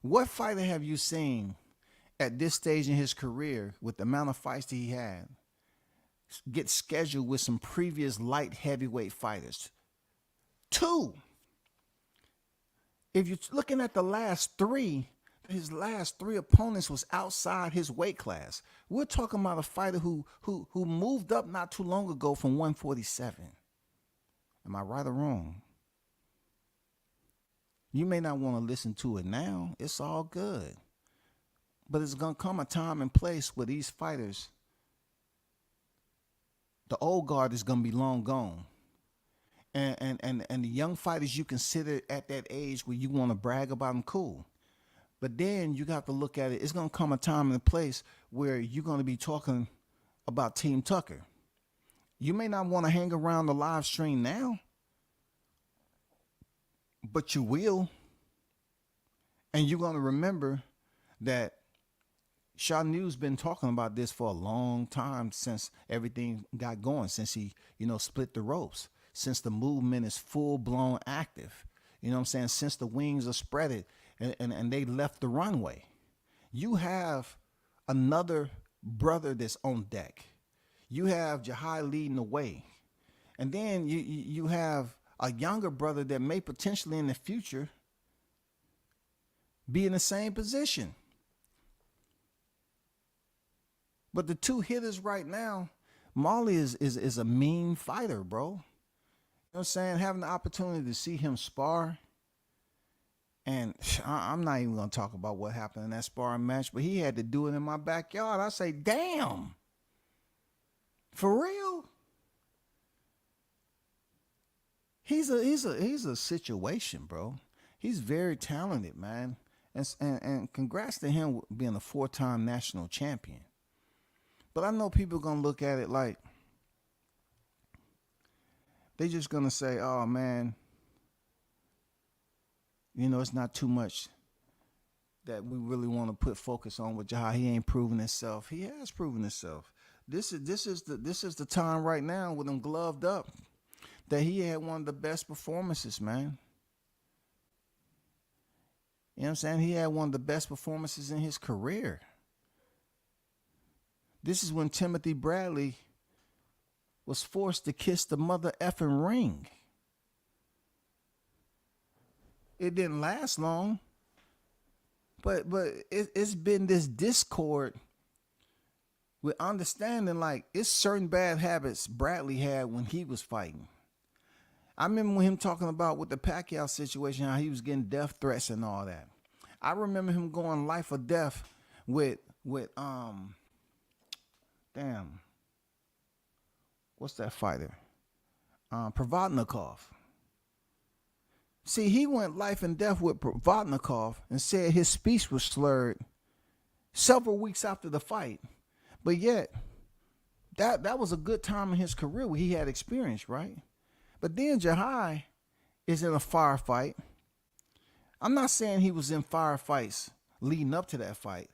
What fighter have you seen at this stage in his career, with the amount of fights that he had, get scheduled with some previous light heavyweight fighters? Two. If you're looking at the last three, his last three opponents was outside his weight class. We're talking about a fighter who moved up not too long ago from 147. Am I right or wrong? You may not want to listen to it now. It's all good. But it's going to come a time and place where these fighters, the old guard is going to be long gone. And the young fighters you consider at that age where you want to brag about them, cool. But then you got to look at it. It's going to come a time and a place where you're going to be talking about Team Tucker. You may not want to hang around the live stream now, but you will. And you're going to remember that Shot News been talking about this for a long time, since everything got going, since he, split the ropes, since the movement is full blown active. You know what I'm saying? Since the wings are spreaded and they left the runway. You have another brother that's on deck. You have Jahai leading the way. And then you have a younger brother that may potentially in the future be in the same position. But the two hitters right now, Molly is a mean fighter, bro. You know what I'm saying? Having the opportunity to see him spar. And I'm not even going to talk about what happened in that sparring match, but he had to do it in my backyard. I say, damn. For real? He's a situation, bro. He's very talented, man. And congrats to him being a 4-time national champion. But I know people are going to look at it like, they're just going to say, oh, man, it's not too much that we really want to put focus on with Jahai. He ain't proven himself. He has proven himself. This is the time right now with him gloved up that he had one of the best performances, man. You know what I'm saying? He had one of the best performances in his career. This is when Timothy Bradley was forced to kiss the mother effing ring. It didn't last long, but it's been this discord with understanding, like, it's certain bad habits Bradley had when he was fighting. I remember him talking about with the Pacquiao situation, how he was getting death threats and all that. I remember him going life or death with what's that fighter? Provodnikov. See, he went life and death with Provodnikov and said his speech was slurred several weeks after the fight. But yet, that was a good time in his career where he had experience, right? But then Jahai is in a firefight. I'm not saying he was in firefights leading up to that fight.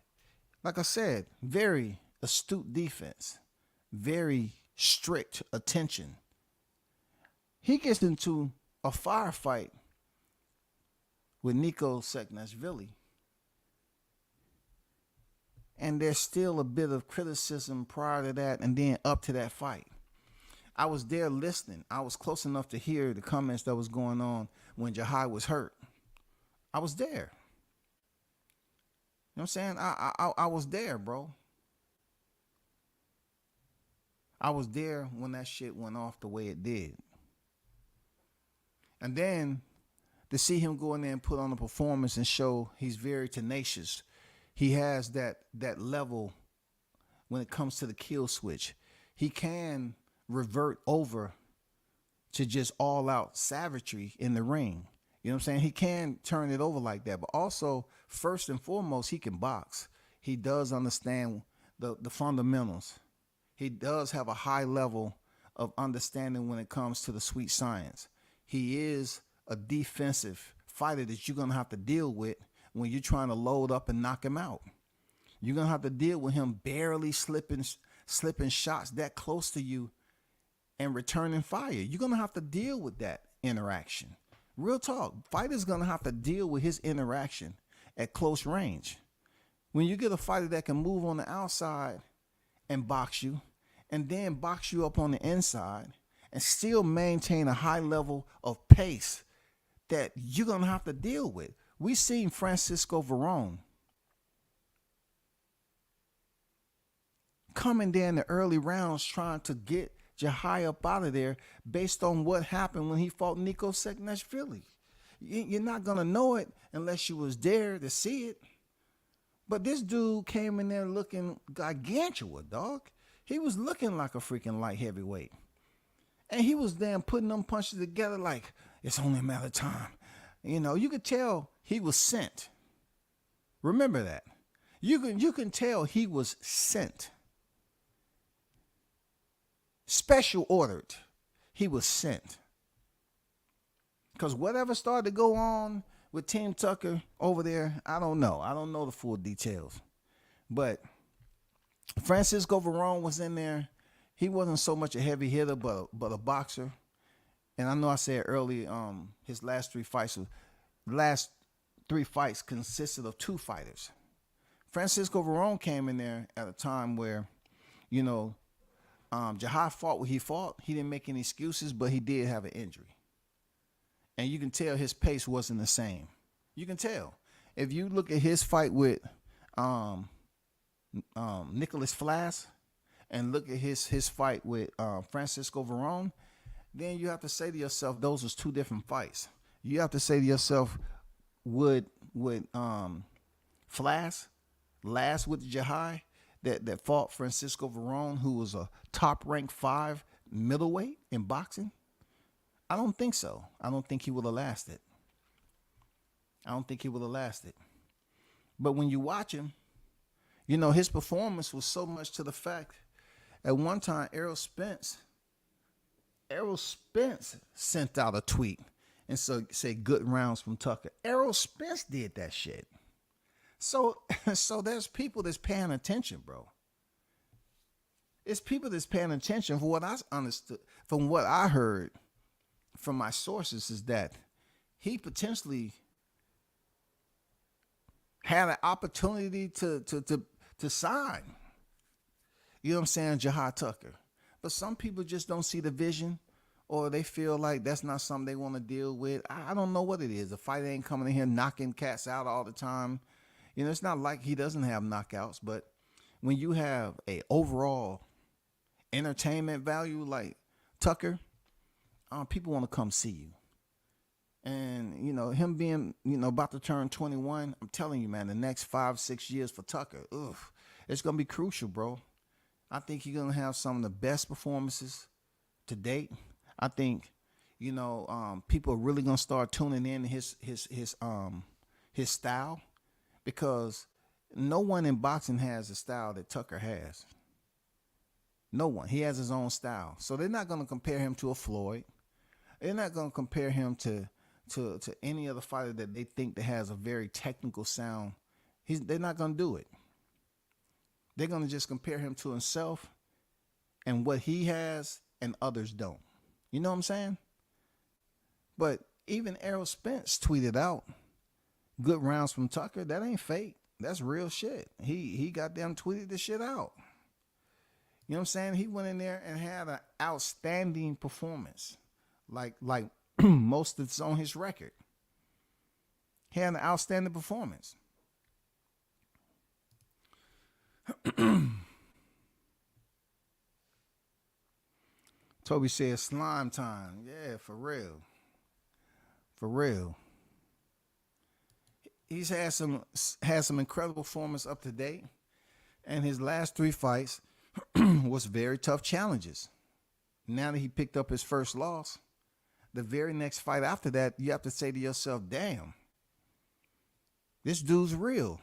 Like I said, very astute defense, very strict attention. He gets into a firefight with Nico Seknashvili. And there's still a bit of criticism prior to that and then up to that fight. I was there listening. I was close enough to hear the comments that was going on when Jahai was hurt. I was there. You know what I'm saying? I was there, bro. I was there when that shit went off the way it did. And then to see him go in there and put on a performance and show he's very tenacious. He has that level when it comes to the kill switch. He can revert over to just all out savagery in the ring. You know what I'm saying? He can turn it over like that. But also, first and foremost, he can box. He does understand the fundamentals. He does have a high level of understanding when it comes to the sweet science. He is a defensive fighter that you're going to have to deal with when you're trying to load up and knock him out. You're going to have to deal with him barely slipping shots that close to you and returning fire. You're going to have to deal with that interaction. Real talk. Fighter's going to have to deal with his interaction at close range. When you get a fighter that can move on the outside and box you, and then box you up on the inside, and still maintain a high level of pace that you're going to have to deal with. We seen Francisco Varone coming there in the early rounds trying to get Jahai up out of there based on what happened when he fought Nico Seknashvili. You're not going to know it unless you was there to see it. But this dude came in there looking gargantua, dog. He was looking like a freaking light heavyweight. And he was then putting them punches together like it's only a matter of time. You know, you could tell he was sent. Remember that. You can tell he was sent. Special ordered. He was sent. Because whatever started to go on with Team Tucker over there, I don't know. I don't know the full details. But Francisco Varone was in there. He wasn't so much a heavy hitter, but a boxer. And I know I said earlier, his last three fights consisted of two fighters. Francisco Varone came in there at a time where, you know, Jahai fought what he fought. He didn't make any excuses, but he did have an injury. And you can tell his pace wasn't the same. You can tell. If you look at his fight with Nicholas Flass and look at his fight with Francisco Varone, then you have to say to yourself, those was two different fights. You have to say to yourself, would Flass last with Jahai that fought Francisco Varone, who was a top-ranked 5 middleweight in boxing? I don't think so. I don't think he would have lasted. But when you watch him, you know, his performance was so much to the fact at one time Errol Spence sent out a tweet and said good rounds from Tucker. Errol Spence did that shit. So there's people that's paying attention, bro. It's people that's paying attention. For what I understood, from what I heard from my sources, is that he potentially had an opportunity to sign. You know what I'm saying? Jahai Tucker. But some people just don't see the vision, or they feel like that's not something they want to deal with. I don't know what it is. The fighter ain't coming in here knocking cats out all the time. You know, it's not like he doesn't have knockouts, but when you have a overall entertainment value like Tucker, people want to come see you. And, you know, him being, you know, about to turn 21, I'm telling you, man, the next 5-6 years for Tucker, it's going to be crucial, bro. I think he's going to have some of the best performances to date. I think, you know, people are really going to start tuning in to his style, because no one in boxing has the style that Tucker has. No one. He has his own style. So they're not going to compare him to a Floyd. They're not going to compare him to any other fighter that they think that has a very technical sound. They're not going to do it. They're going to just compare him to himself and what he has and others don't. You know what I'm saying? But even Errol Spence tweeted out good rounds from Tucker. That ain't fake. That's real shit. He goddamn tweeted this shit out. You know what I'm saying? He went in there and had an outstanding performance. Like most that's on his record. He had an outstanding performance. Toby said slime time. Yeah, for real. For real. He's had some incredible performance up to date. And his last 3 fights was very tough challenges. Now that he picked up his first loss, the very next fight after that, you have to say to yourself, damn, this dude's real.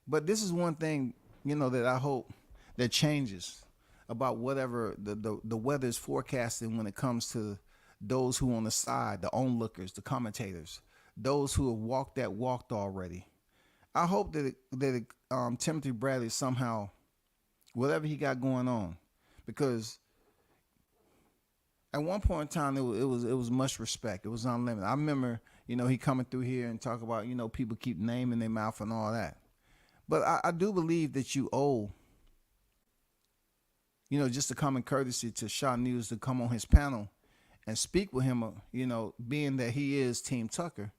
But this is one thing, that I hope that changes about whatever the weather is forecasting when it comes to those who on the side, the onlookers, the commentators, those who have walked that walked already. I hope that Timothy Bradley somehow, whatever he got going on, because at one point in time it was much respect. It was unlimited. I remember, he coming through here and talk about, people keep naming their mouth and all that. But I do believe that you owe, just a common courtesy to Shaw News to come on his panel and speak with him, being that he is Team Tucker,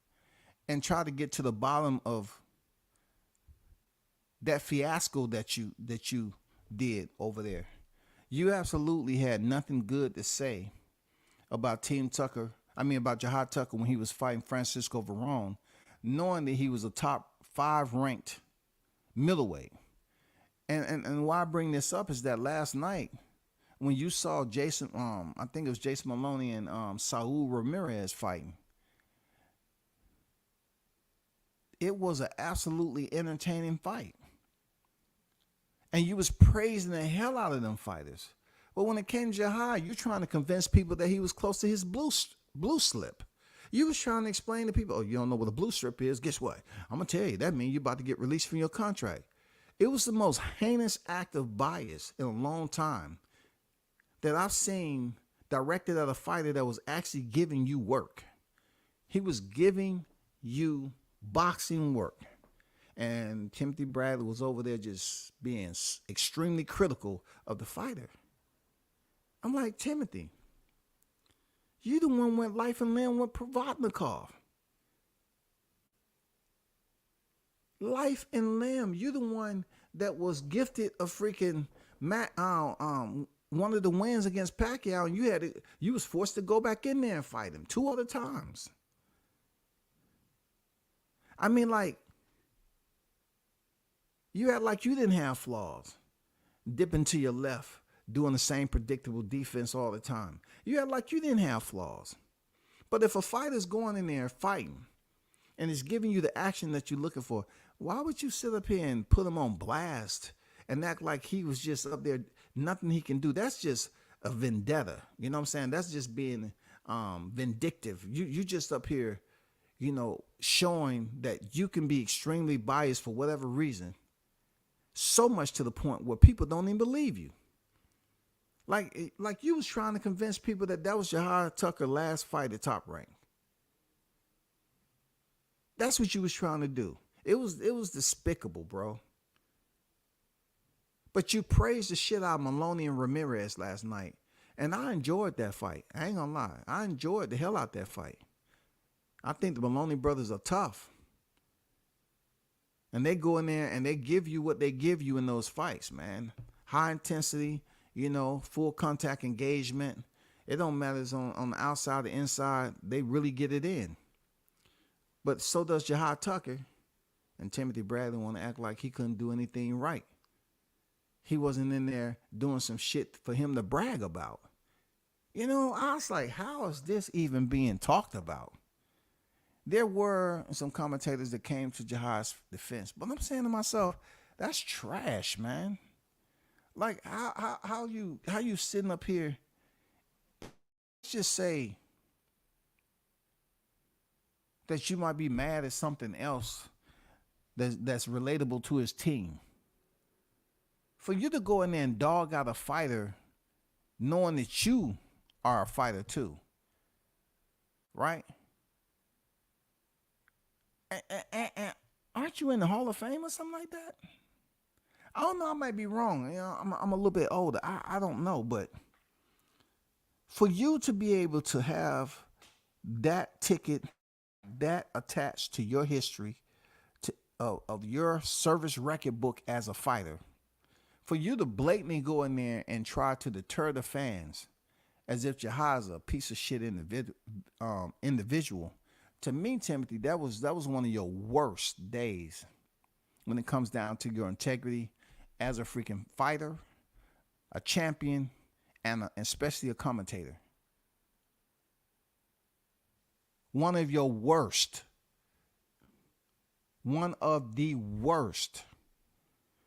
and try to get to the bottom of that fiasco that you did over there. You absolutely had nothing good to say about Team Tucker. About Jihad Tucker when he was fighting Francisco Varone, knowing that he was a top 5 ranked middleweight. And why I bring this up is that last night when you saw Jason, I think it was Jason Maloney and Saul Ramirez fighting, it was an absolutely entertaining fight. And you was praising the hell out of them fighters. But when it came to Jihad, you're trying to convince people that he was close to his blue slip. You was trying to explain to people, oh, you don't know what a blue strip is? Guess what? I'm going to tell you, that means you're about to get released from your contract. It was the most heinous act of bias in a long time that I've seen directed at a fighter that was actually giving you work. He was giving you boxing work. And Timothy Bradley was over there just being extremely critical of the fighter. I'm like, Timothy, you the one went life and limb with Provodnikov. Life and limb. You the one that was gifted a freaking one of the wins against Pacquiao, and you was forced to go back in there and fight him 2 other times. You act like you didn't have flaws, dipping to your left, doing the same predictable defense all the time. You act like you didn't have flaws. But if a fighter's going in there fighting and is giving you the action that you're looking for, why would you sit up here and put him on blast and act like he was just up there, nothing he can do? That's just a vendetta. You know what I'm saying? That's just being vindictive. You just up here, showing that you can be extremely biased for whatever reason. So much to the point where people don't even believe you. Like you was trying to convince people that was Jihad Tucker's last fight at Top Rank. That's what you was trying to do. It was despicable, bro. But you praised the shit out of Maloney and Ramirez last night. And I enjoyed that fight. I ain't gonna lie. I enjoyed the hell out that fight. I think the Maloney brothers are tough. And they go in there and they give you what they give you in those fights, man. High intensity, full contact engagement. It don't matter if it's on the outside or the inside. They really get it in. But so does Jihad Tucker. And Timothy Bradley want to act like he couldn't do anything right. He wasn't in there doing some shit for him to brag about. I was like, how is this even being talked about? There were some commentators that came to Jihad's defense, but I'm saying to myself, that's trash, man. Like how you sitting up here? Let's just say that you might be mad at something else that's relatable to his team. For you to go in there and dog out a fighter knowing that you are a fighter too, right? And aren't you in the Hall of Fame or something like that? I don't know. I might be wrong. I'm a little bit older. I don't know. But for you to be able to have that ticket, that attached to your history, of your service record book as a fighter, for you to blatantly go in there and try to deter the fans as if Jihad's a piece of shit individual, to me, Timothy, that was one of your worst days when it comes down to your integrity as a freaking fighter, a champion, and especially a commentator. One of your worst. One of the worst.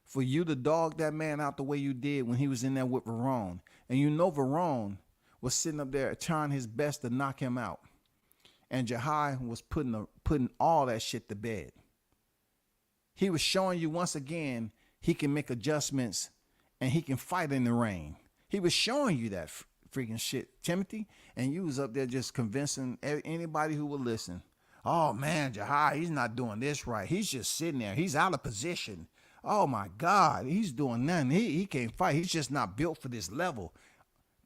For you to dog that man out the way you did when he was in there with Verone. And you know Verone was sitting up there trying his best to knock him out. And Jahai was putting all that shit to bed. He was showing you once again he can make adjustments and he can fight in the rain. He was showing you that freaking shit, Timothy. And you was up there just convincing anybody who would listen. Oh man, Jahai, he's not doing this right. He's just sitting there. He's out of position. Oh my God, he's doing nothing. He can't fight. He's just not built for this level.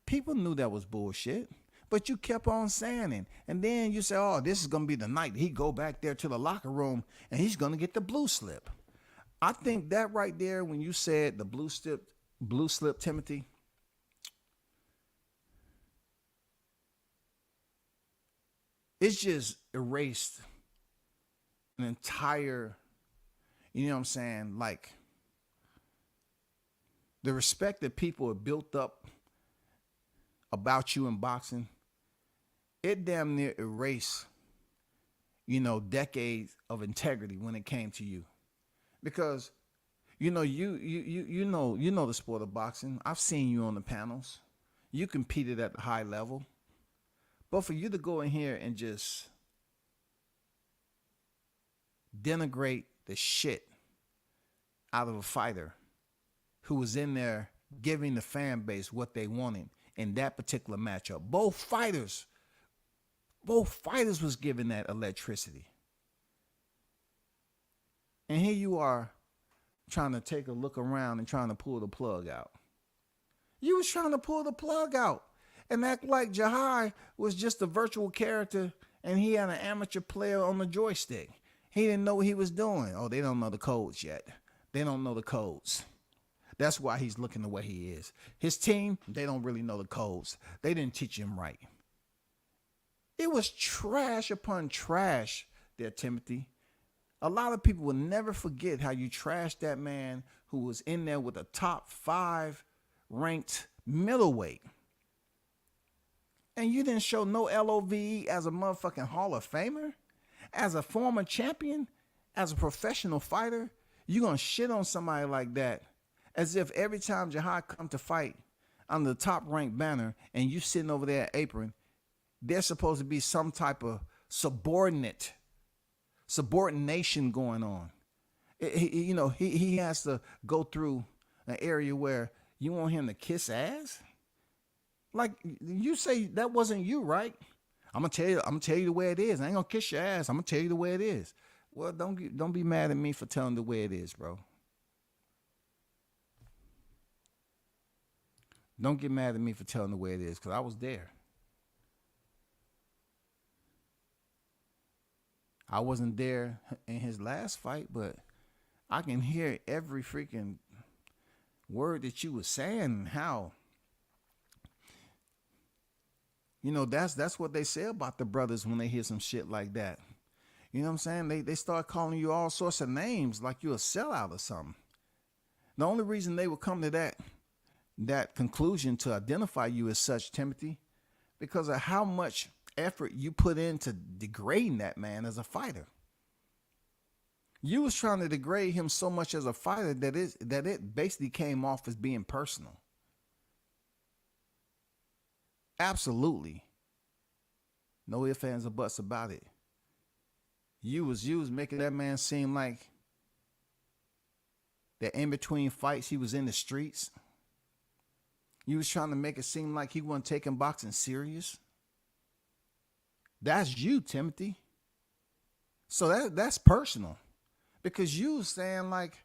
People knew that was bullshit, but you kept on saying it. And then you say, oh, this is going to be the night he go back there to the locker room and he's going to get the blue slip. I think that right there, when you said the blue slip, Timothy, it's just erased an entire, you know what I'm saying, like the respect that people have built up about you in boxing, it damn near erased, decades of integrity when it came to you. Because, you know the sport of boxing. I've seen you on the panels. You competed at the high level. But for you to go in here and just denigrate the shit out of a fighter who was in there giving the fan base what they wanted in that particular matchup. Both fighters was given that electricity. And here you are trying to take a look around and trying to pull the plug out. You was trying to pull the plug out and act like Jahai was just a virtual character and he had an amateur player on the joystick. He didn't know what he was doing. Oh, they don't know the codes yet. They don't know the codes. That's why he's looking the way he is. His team, they don't really know the codes. They didn't teach him right. It was trash upon trash there, Timothy. A lot of people will never forget how you trashed that man who was in there with a top 5 ranked middleweight. And you didn't show no LOVE as a motherfucking Hall of Famer, as a former champion, as a professional fighter. You gonna shit on somebody like that as if every time Jahai come to fight under the top ranked banner and you sitting over there at apron, there's supposed to be some type of subordination going on. He has to go through an area where you want him to kiss ass. Like you say, that wasn't you, right? I'm gonna tell you the way it is. I ain't gonna kiss your ass. I'm gonna tell you the way it is. Well, don't be mad at me for telling the way it is, bro. Don't get mad at me for telling the way it is, because I was there. I wasn't there in his last fight, but I can hear every freaking word that you were saying and how. That's what they say about the brothers when they hear some shit like that. You know what I'm saying? They start calling you all sorts of names like you're a sellout or something. The only reason they would come to that conclusion to identify you as such, Timothy, because of how much effort you put into degrading that man as a fighter. You was trying to degrade him so much as a fighter that it basically came off as being personal. Absolutely. No ifs, ands, or buts about it. You was making that man seem like that in between fights he was in the streets. You was trying to make it seem like he wasn't taking boxing serious. That's you, Timothy. So that's personal. Because you was saying like,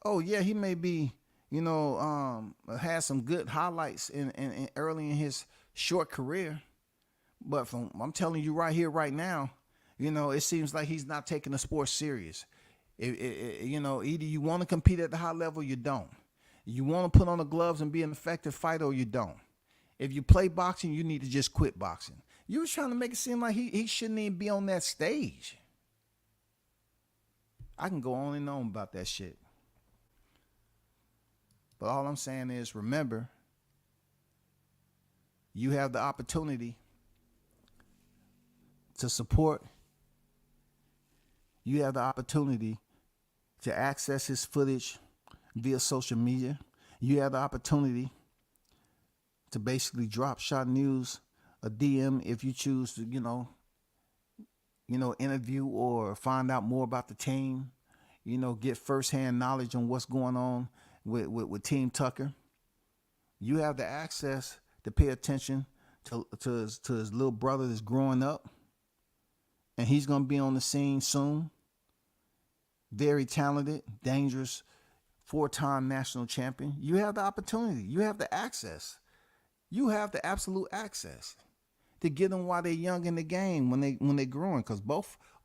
oh yeah, he may be, had some good highlights in early in his short career. But I'm telling you right here, right now, it seems like he's not taking the sport serious. Either you want to compete at the high level or you don't. You want to put on the gloves and be an effective fighter or you don't. If you play boxing, you need to just quit boxing. You was trying to make it seem like he shouldn't even be on that stage. I can go on and on about that shit. But all I'm saying is, remember, you have the opportunity to support, you have the opportunity to access his footage via social media. You have the opportunity to basically drop Shot News a DM if you choose to, interview or find out more about the team, get firsthand knowledge on what's going on with Team Tucker. You have the access to pay attention to his little brother that's growing up, and he's going to be on the scene soon. Very talented, dangerous, 4-time national champion. You have the opportunity. You have the access. You have the absolute access to get them while they're young in the game when they're growing. Because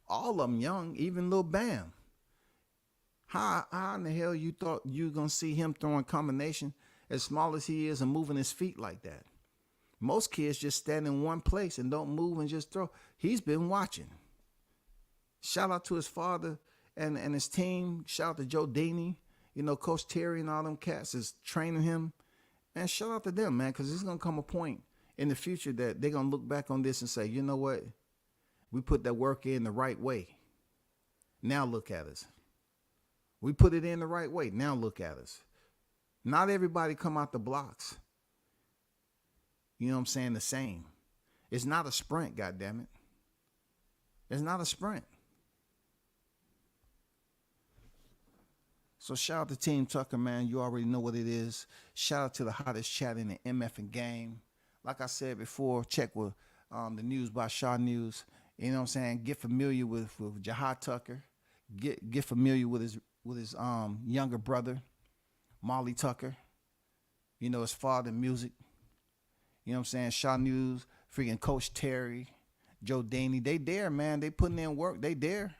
all of them young, even Lil Bam. How in the hell you thought you were going to see him throwing combination as small as he is and moving his feet like that? Most kids just stand in one place and don't move and just throw. He's been watching. Shout out to his father and his team. Shout out to Joe Daney. Coach Terry and all them cats is training him. Man, shout out to them, man, because there's going to come a point in the future that they're going to look back on this and say, you know what? We put that work in the right way. Now look at us. We put it in the right way. Now look at us. Not everybody come out the blocks. You know what I'm saying? The same. It's not a sprint, goddammit. It's not a sprint. So shout out to Team Tucker, man. You already know what it is. Shout out to the hottest chat in the MF game. Like I said before, check with the news by Shaw News. You know what I'm saying? Get familiar with Jahad Tucker. Get familiar with his younger brother, Molly Tucker. His father in music. You know what I'm saying? Shaw News, freaking Coach Terry, Joe Daney. They there, man. They putting in work. They there.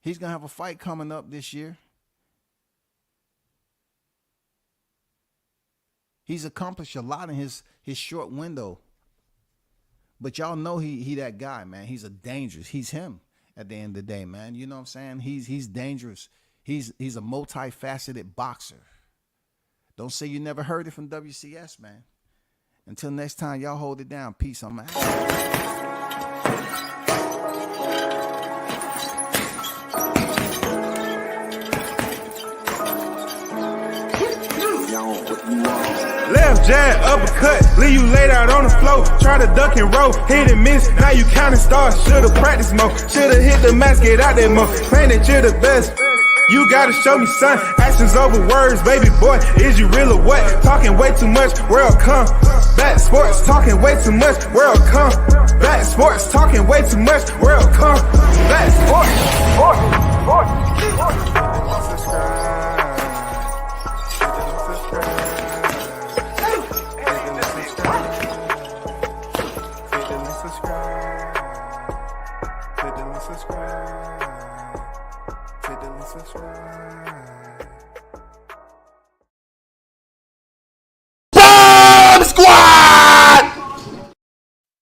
He's going to have a fight coming up this year. He's accomplished a lot in his short window. But y'all know he that guy, man. He's dangerous. He's him at the end of the day, man. You know what I'm saying? He's dangerous. He's a multifaceted boxer. Don't say you never heard it from WCS, man. Until next time, y'all hold it down. Peace. I'm out. Left jab, uppercut, leave you laid out on the floor. Try to duck and roll, hit and miss, now you counting stars. Should've practiced more, should've hit the mask, get out there more. Claim that you're the best, you gotta show me, son. Actions over words, baby boy, is you real or what? Talking way too much, world come. Back sports, talking way too much, world come. Back sports, talking way too much, world come. Back sports, Subscribe.